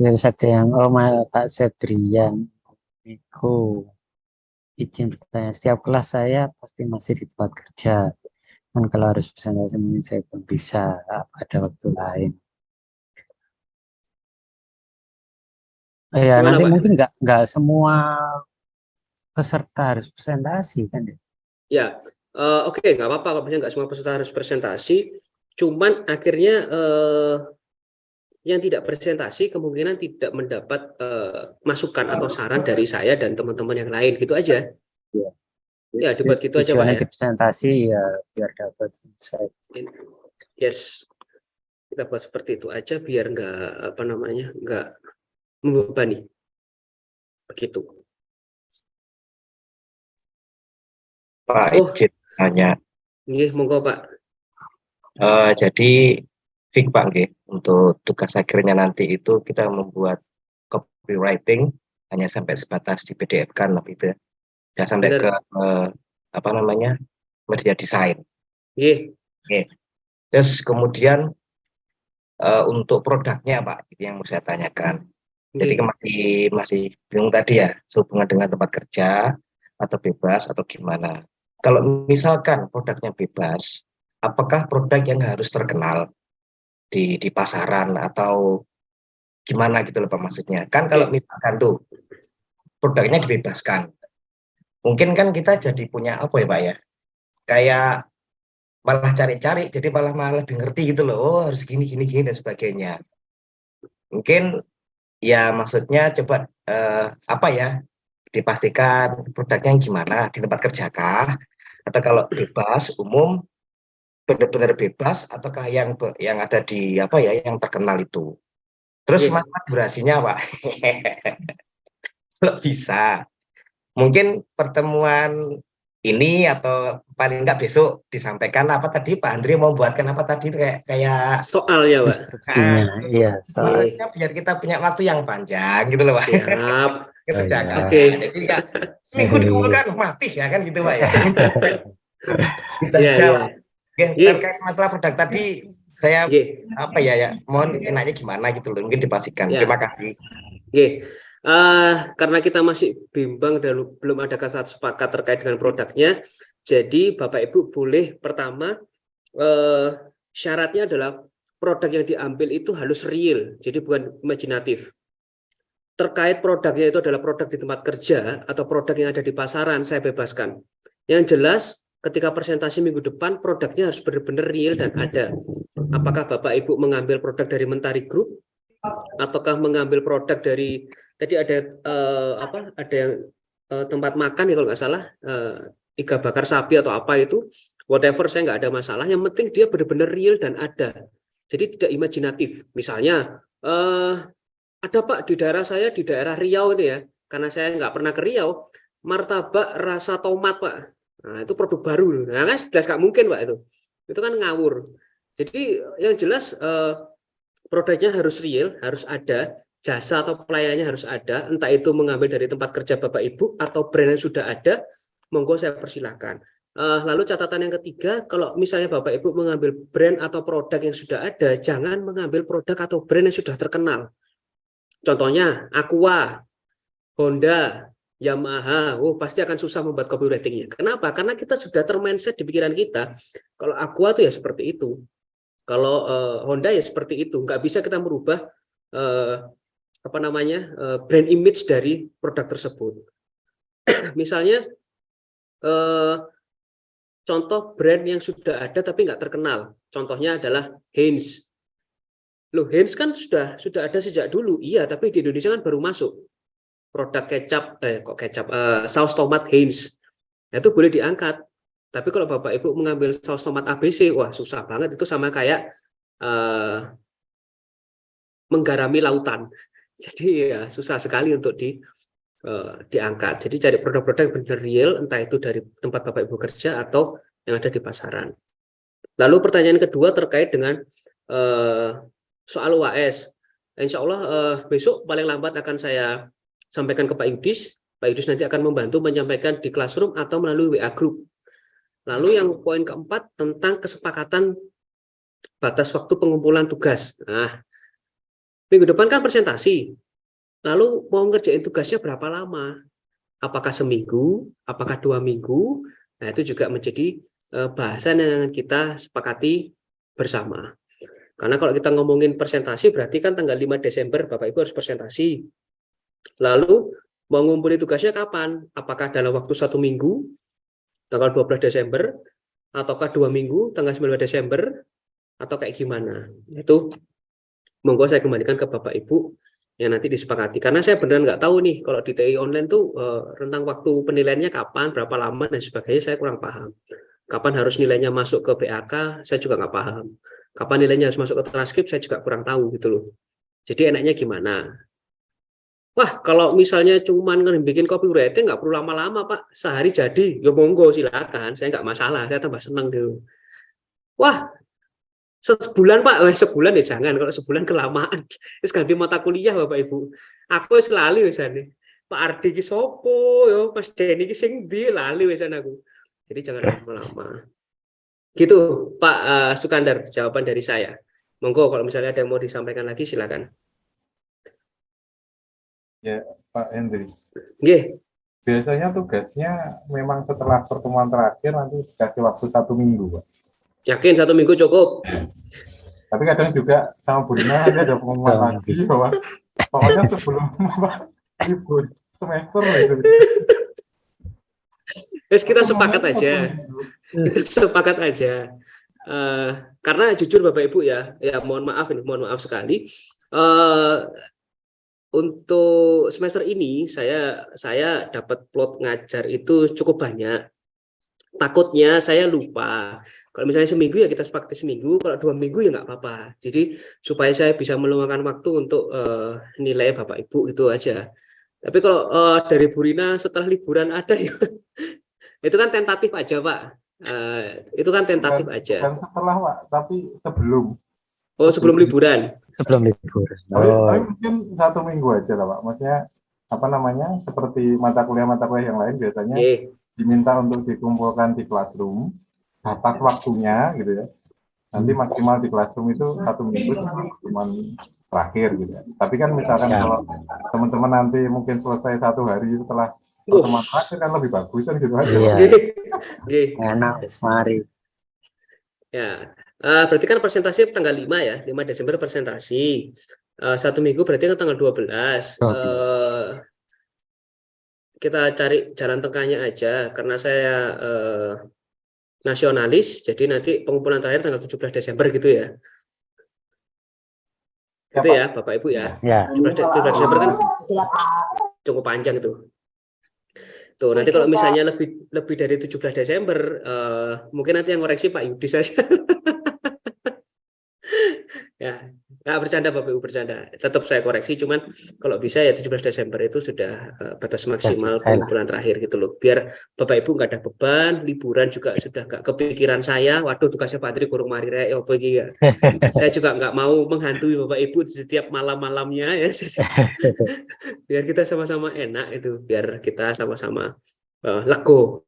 Terus ada yang Pak Sebrian, Eko, izin bertanya, setiap kelas saya pasti masih di tempat kerja, kan kalau harus presentasi mungkin saya pun bisa pada waktu lain. Ya Gimana, nanti Pak? mungkin nggak semua peserta harus presentasi kan ya? Ya, oke, nggak apa-apa kalau misalnya nggak semua peserta harus presentasi, cuman akhirnya yang tidak presentasi kemungkinan tidak mendapat masukan atau saran dari saya dan teman-teman yang lain, gitu aja. Ya, Ya, dibuat gitu aja Pak tujuannya ya. di presentasi ya biar dapat insight. Yes, kita buat seperti itu aja biar nggak nggak membebani. Begitu. Pak Oh, izin tanya. nggih, monggo Pak. Jadi Fik Pak nggih, untuk tugas akhirnya nanti itu kita membuat copywriting hanya sampai sebatas di PDF kan lebih itu ya. Tidak sampai Benar. ke media desain. Nggih. Oke. Terus kemudian untuk produknya Pak, itu yang mau saya tanyakan. Jadi masih bingung tadi ya, sehubungan dengan tempat kerja atau bebas atau gimana. Kalau misalkan produknya bebas, apakah produk yang harus terkenal di pasaran atau gimana gitu loh Pak maksudnya. Kan kalau misalkan tuh produknya dibebaskan, mungkin kan kita jadi punya apa ya Pak ya, kayak malah cari-cari, jadi malah lebih ngerti gitu loh, oh harus gini dan sebagainya. Mungkin ya maksudnya coba dipastikan produknya gimana, di tempat kerja kah, atau kalau bebas umum benar-benar bebas, ataukah yang ada di yang terkenal itu. Terus masalah durasinya Pak, kalau bisa mungkin pertemuan ini atau paling enggak besok disampaikan apa tadi Pak Andri mau buatkan apa tadi kayak soalnya Pak. Iya, soalnya biar kita punya waktu yang panjang gitu loh Pak. Siap. Kerjakan. Oke. Jadi enggak seminggu dikumpulkan mati ya kan gitu Pak ya. Iya, jawab. Terkait masalah produk tadi saya mohon enaknya gimana gitu loh, mungkin dipastikan. Ya. Terima kasih. Karena kita masih bimbang dan belum ada kata sepakat terkait dengan produknya, jadi Bapak Ibu boleh pertama syaratnya adalah produk yang diambil itu harus real, jadi bukan imajinatif. Terkait produknya itu adalah produk di tempat kerja atau produk yang ada di pasaran, saya bebaskan. Yang jelas ketika presentasi minggu depan produknya harus benar-benar real dan ada. Apakah Bapak Ibu mengambil produk dari Mentari Group ataukah mengambil produk dari tadi ada yang tempat makan ya kalau nggak salah, iga bakar sapi atau apa itu, whatever, saya nggak ada masalah. Yang penting dia benar-benar real dan ada. Jadi tidak imajinatif. Misalnya ada Pak di daerah saya, di daerah Riau ini ya, karena saya nggak pernah ke Riau, martabak rasa tomat Pak. Nah itu produk baru. Nah kan jelas nggak mungkin Pak itu kan ngawur. Jadi yang jelas produknya harus real, harus ada, jasa atau pelayanannya harus ada, entah itu mengambil dari tempat kerja Bapak Ibu atau brand yang sudah ada, monggo saya persilakan. Lalu catatan yang ketiga, kalau misalnya Bapak Ibu mengambil brand atau produk yang sudah ada, jangan mengambil produk atau brand yang sudah terkenal. Contohnya Aqua, Honda, Yamaha, pasti akan susah membuat copywritingnya. Kenapa? Karena kita sudah termindset di pikiran kita, kalau Aqua itu ya seperti itu. Kalau Honda ya seperti itu, nggak bisa kita merubah brand image dari produk tersebut. Misalnya contoh brand yang sudah ada tapi nggak terkenal, contohnya adalah Heinz. Loh, Heinz kan sudah ada sejak dulu, iya, tapi di Indonesia kan baru masuk produk saus tomat Heinz. Itu boleh diangkat. Tapi kalau Bapak Ibu mengambil saus tomat ABC, wah susah banget, itu sama kayak menggarami lautan. Jadi ya susah sekali untuk diangkat. Jadi cari produk-produk yang benar real, entah itu dari tempat Bapak Ibu kerja atau yang ada di pasaran. Lalu pertanyaan kedua terkait dengan soal UAS. Insya Allah besok paling lambat akan saya sampaikan ke Pak Yudis. Pak Yudis nanti akan membantu menyampaikan di Classroom atau melalui WA Group. Lalu yang poin keempat tentang kesepakatan batas waktu pengumpulan tugas. Nah, minggu depan kan presentasi. Lalu mau ngerjain tugasnya berapa lama? Apakah seminggu? Apakah 2 minggu? Nah, itu juga menjadi bahasan yang kita sepakati bersama. Karena kalau kita ngomongin presentasi, berarti kan tanggal 5 Desember Bapak Ibu harus presentasi. Lalu mau ngumpulin tugasnya kapan? Apakah dalam waktu 1 minggu? Tanggal 12 Desember, ataukah 2 minggu, tanggal 19 Desember, atau kayak gimana? Itu monggo saya kembalikan ke Bapak Ibu yang nanti disepakati. Karena saya beneran nggak tahu nih, kalau di TI online tuh rentang waktu penilaiannya kapan, berapa lama, dan sebagainya, saya kurang paham. Kapan harus nilainya masuk ke BAK, saya juga nggak paham. Kapan nilainya harus masuk ke transkrip, saya juga kurang tahu gitu loh. Jadi enaknya gimana? Wah, kalau misalnya cuman bikin copywriting nggak perlu lama-lama, Pak. Sehari jadi, ya monggo silakan. Saya nggak masalah, saya tambah senang gitu. Wah, sebulan Pak, sebulan ya jangan. Kalau sebulan kelamaan. Terus ganti mata kuliah Bapak Ibu. Aku selalu misalnya. Pak Ardi ki sopo, yo Mas Denny ki sing ndi lali wisan aku. Jadi jangan lama-lama. Gitu, Pak Sukandar, jawaban dari saya. Monggo kalau misalnya ada yang mau disampaikan lagi silakan. Ya, Pak Hendri. Nggih. Biasanya tugasnya memang setelah pertemuan terakhir nanti dikasih waktu 1 minggu, Pak. Yakin 1 minggu cukup? Tapi kadang juga sama Bu Rina ada pengumuman lagi bahwa pokoknya sebelum libur semester itu. Terus kita sepakat aja. Kita sepakat aja. Karena jujur Bapak Ibu ya mohon maaf sekali. Untuk semester ini saya dapat plot ngajar itu cukup banyak. Takutnya saya lupa. Kalau misalnya seminggu ya kita sepakati seminggu, kalau 2 minggu ya nggak apa-apa. Jadi supaya saya bisa meluangkan waktu untuk nilai Bapak Ibu itu aja. Tapi kalau dari Bu Rina setelah liburan ada ya, itu kan tentatif aja Pak. Itu kan tentatif aja. Bukan setelah Pak, tapi sebelum. Oh sebelum liburan. Sebelum liburan. Tapi mungkin 1 minggu aja lah Pak. Maksudnya seperti mata kuliah yang lain biasanya diminta untuk dikumpulkan di Classroom, batas waktunya gitu ya. Nanti maksimal di Classroom itu 1 minggu cuma terakhir gitu ya. Tapi kan misalkan kalau teman-teman nanti mungkin selesai 1 hari setelah pertemuan terakhir kan lebih bagus kan gitu aja. Iya. Enak, mari. Ya. Berarti kan presentasi tanggal 5 ya, 5 Desember presentasi. 1 minggu berarti kan tanggal 12. Kita cari jalan tengahnya aja, karena saya nasionalis, jadi nanti pengumpulan terakhir tanggal 17 Desember gitu ya. Itu ya Bapak Ibu ya. 17 Desember kan cukup panjang itu. Tuh, nanti kalau misalnya lebih dari 17 Desember, mungkin nanti yang ngoreksi Pak Yudi saja. Ya, nggak bercanda Bapak Ibu, bercanda. Tetap saya koreksi, cuman kalau bisa ya 17 Desember itu sudah batas maksimal selesai lah. pengumpulan terakhir gitu loh. Biar Bapak Ibu nggak ada beban, liburan juga sudah nggak kepikiran saya. Waduh, tugasnya Pak Tri kurang mari rek, apa iki ya. Saya juga nggak mau menghantui Bapak Ibu di setiap malam-malamnya ya. Biar kita sama-sama enak itu, biar kita sama-sama lego.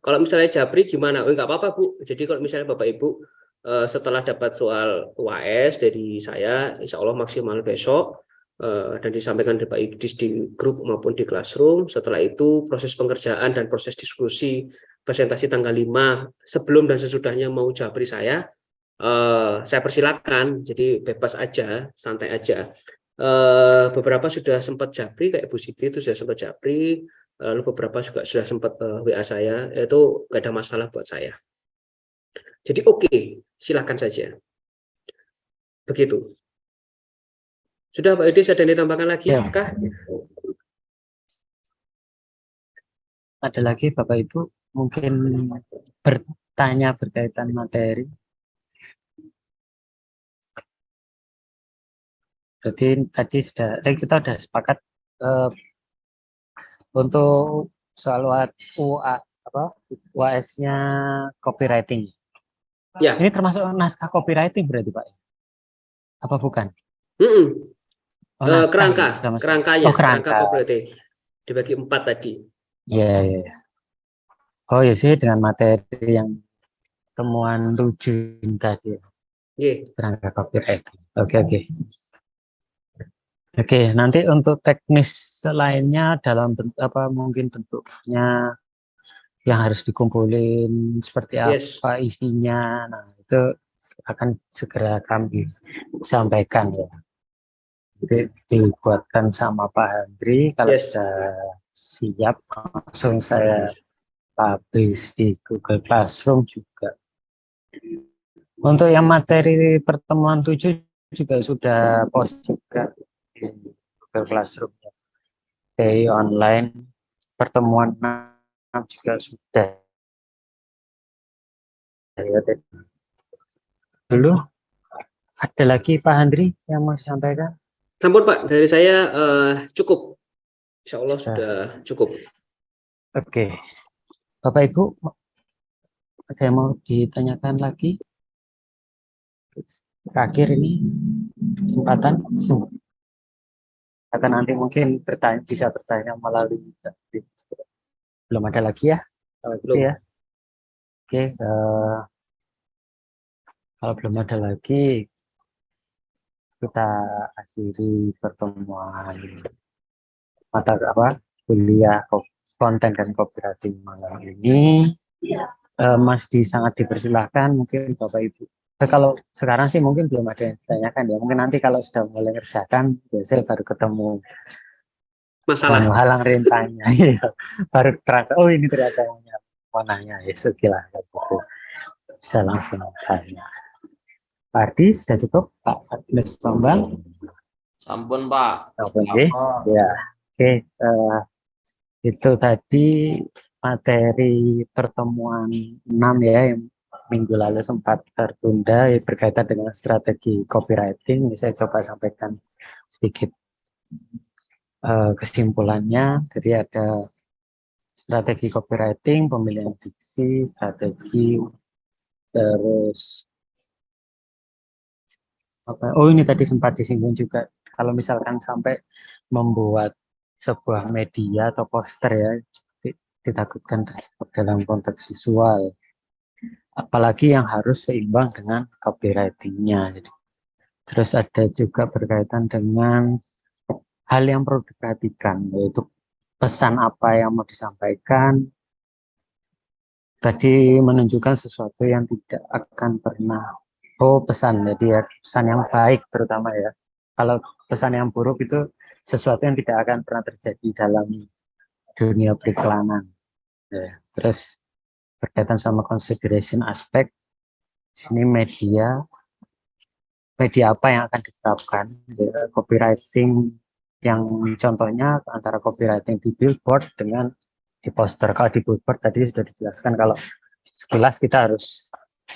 Kalau misalnya Japri gimana? Oh, nggak apa-apa Bu. Jadi kalau misalnya Bapak Ibu setelah dapat soal UAS dari saya, insya Allah maksimal besok dan disampaikan di Pak Idris di grup maupun di classroom. Setelah itu proses pengerjaan dan proses diskusi presentasi tanggal 5 sebelum dan sesudahnya mau Japri saya persilakan. Jadi bebas aja, santai aja. Beberapa sudah sempat Japri, kayak Bu Siti itu sudah sempat Japri. Lalu beberapa juga sudah sempat WA saya, itu nggak ada masalah buat saya. Jadi oke, silakan saja. Begitu. Sudah Pak Idris, ada yang ditambahkan lagi Ya. kah? Ada lagi Bapak Ibu mungkin bertanya berkaitan materi. Jadi tadi kita sudah sepakat untuk soal UAS-nya copywriting. Ya. Ini termasuk naskah copywriting berarti Pak? Apa bukan? Oh, Kerangka, ya? kerangkanya, Oh, kerangka copywriting dibagi 4 tadi. Iya, iya. Oh ya sih, dengan materi yang temuan 7 tadi. Kerangka copywriting. Oke. Oke, nanti untuk teknis lainnya dalam bentuk mungkin bentuknya yang harus dikumpulin seperti apa isinya. Nah, itu akan segera kami sampaikan ya. Jadi dibuatkan sama Pak Handri, kalau sudah siap langsung saya publish di Google Classroom juga. Untuk yang materi pertemuan 7 juga sudah post juga di Google Classroom. Day online pertemuan 6 juga sudah. Dulu ada lagi Pak Handri yang mau disampaikan? Namun Pak, dari saya cukup. Insya Allah sudah cukup. Oke. Bapak Ibu, ada yang mau ditanyakan lagi? Terakhir ini kesempatan. Atau nanti mungkin bisa bertanya melalui chat. Belum ada lagi ya? Kalau gitu ya. Oke. Kalau belum ada lagi, kita akhiri pertemuan kuliah konten dan copywriting malam ini. Mas sangat dipersilahkan, mungkin Bapak Ibu. Kalau sekarang sih mungkin belum ada yang ditanyakan ya. Mungkin nanti kalau sudah mulai ngerjakan, biasanya baru ketemu masalah, halang rintangnya. Baru terasa, oh ini ternyata mau nanya. Ya sudah, bisa langsung tanya. Pak Ardi, sudah cukup? Pak Agnes Bambang? Sampun Pak. Oke, ya. Oke, itu tadi materi pertemuan 6 ya, yang minggu lalu sempat tertunda ya, berkaitan dengan strategi copywriting. Ini saya coba sampaikan sedikit kesimpulannya. Jadi ada strategi copywriting, pemilihan diksi, strategi, terus oh ini tadi sempat disinggung juga, kalau misalkan sampai membuat sebuah media atau poster ya, ditakutkan terjebak dalam konteks visual, apalagi yang harus seimbang dengan copywriting-nya. Terus ada juga berkaitan dengan hal yang perlu diperhatikan, yaitu pesan apa yang mau disampaikan. Tadi menunjukkan sesuatu yang tidak akan pernah, pesan, jadi ya pesan yang baik terutama ya. Kalau pesan yang buruk itu sesuatu yang tidak akan pernah terjadi dalam dunia periklanan. Ya. Terus berkaitan sama consideration aspek, ini media apa yang akan diterapkan, ya, copywriting yang contohnya antara copywriting di billboard dengan di poster. Kalau di billboard tadi sudah dijelaskan, kalau sekilas kita harus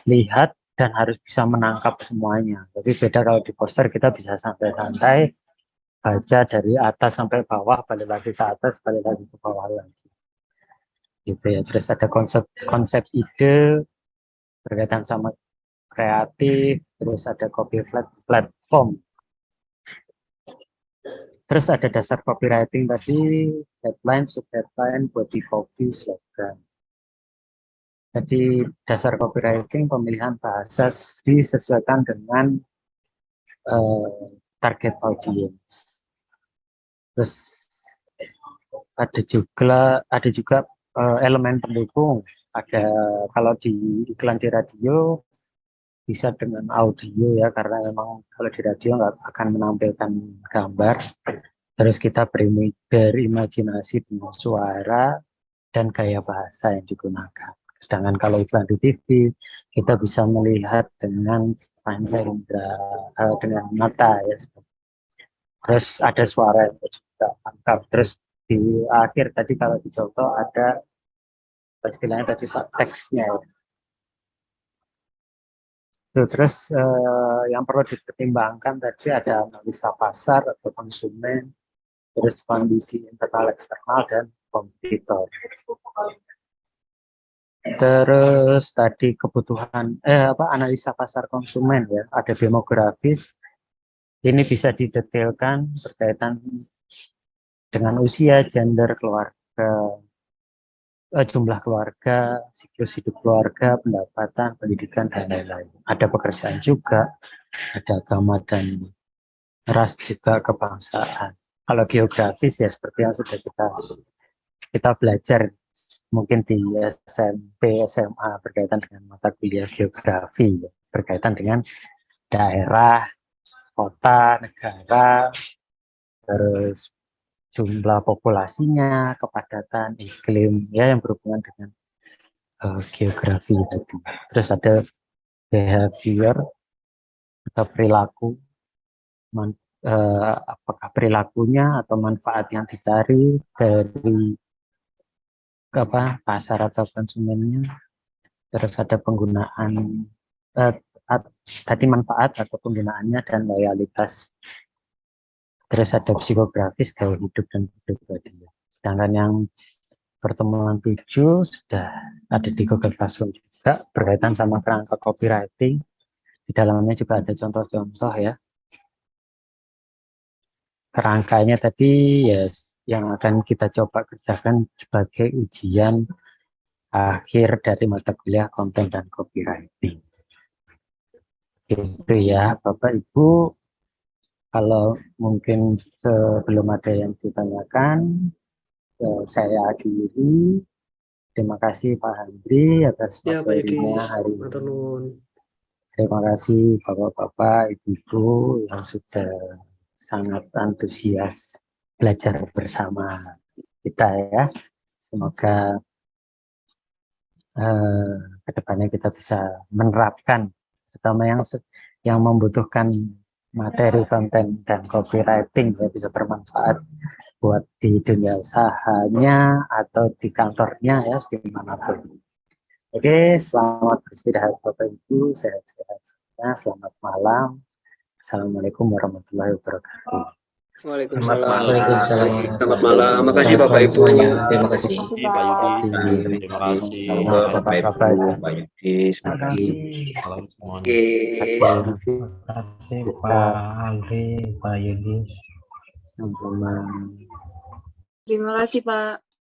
lihat dan harus bisa menangkap semuanya. Jadi beda kalau di poster kita bisa santai-santai baca dari atas sampai bawah, balik lagi ke atas, balik lagi ke bawah lagi. Gitu ya. Terus ada konsep ide berkaitan sama kreatif, terus ada copy platform. Terus ada dasar copywriting tadi, headline, subheadline, body copy, slogan. Jadi dasar copywriting pemilihan bahasa disesuaikan dengan target audience. Terus ada juga elemen pendukung. Ada kalau di iklan di radio bisa dengan audio ya, karena memang kalau di radio nggak akan menampilkan gambar. Terus kita berimajinasi dengan suara dan gaya bahasa yang digunakan. Sedangkan kalau iklan di TV, kita bisa melihat dengan indera, dengan mata ya. Terus ada suara yang kita tangkap. Terus di akhir tadi kalau dicontoh ada istilahnya tadi teksnya ya. Terus yang perlu dipertimbangkan tadi ada analisa pasar atau konsumen, terus kondisi internal eksternal dan kompetitor. Terus tadi kebutuhan analisa pasar konsumen ya, ada demografis. Ini bisa didetailkan berkaitan dengan usia, gender, keluarga, jumlah keluarga, siklus hidup keluarga, pendapatan, pendidikan, dan lain-lain. Ada pekerjaan juga, ada agama dan ras juga, kebangsaan. Kalau geografis ya seperti yang sudah kita belajar mungkin di SMP, SMA berkaitan dengan mata kuliah geografi, berkaitan dengan daerah, kota, negara, terus jumlah populasinya, kepadatan, iklim, ya yang berhubungan dengan geografi tadi. Terus ada behavior atau perilaku, apakah perilakunya atau manfaat yang dicari dari pasar atau konsumennya. Terus ada penggunaan tadi manfaat atau penggunaannya dan loyalitas. Terus ada psikografis, gaya hidup dan pribadi. Sedangkan yang pertemuan 7 sudah ada di Google Classroom juga berkaitan sama kerangka copywriting. Di dalamnya juga ada contoh-contoh ya. Kerangkanya tadi ya yang akan kita coba kerjakan sebagai ujian akhir dari mata kuliah konten dan copywriting. Gitu ya Bapak Ibu. Kalau mungkin sebelum ada yang ditanyakan, saya akhiri. Terima kasih Pak Handri atas materinya hari ini. Terima kasih Bapak-Bapak, Ibu-Ibu yang sudah sangat antusias belajar bersama kita ya. Semoga kedepannya kita bisa menerapkan, terutama yang membutuhkan materi konten dan copywriting ya, bisa bermanfaat buat di dunia usahanya atau di kantornya ya, dimanapun. Oke, selamat beristirahat Bapak Ibu, sehat-sehat semua, selamat malam. Assalamualaikum warahmatullahi wabarakatuh. Waalaikumsalam. Selamat malam. Makasih Bapak Ibu. Terima kasih. Pak Yudi, terima kasih. Bapak Ibu, Pak Yudi, terima kasih. Salam semuanya. Terima kasih Pak Andri, Pak Yudi. Terima kasih Pak.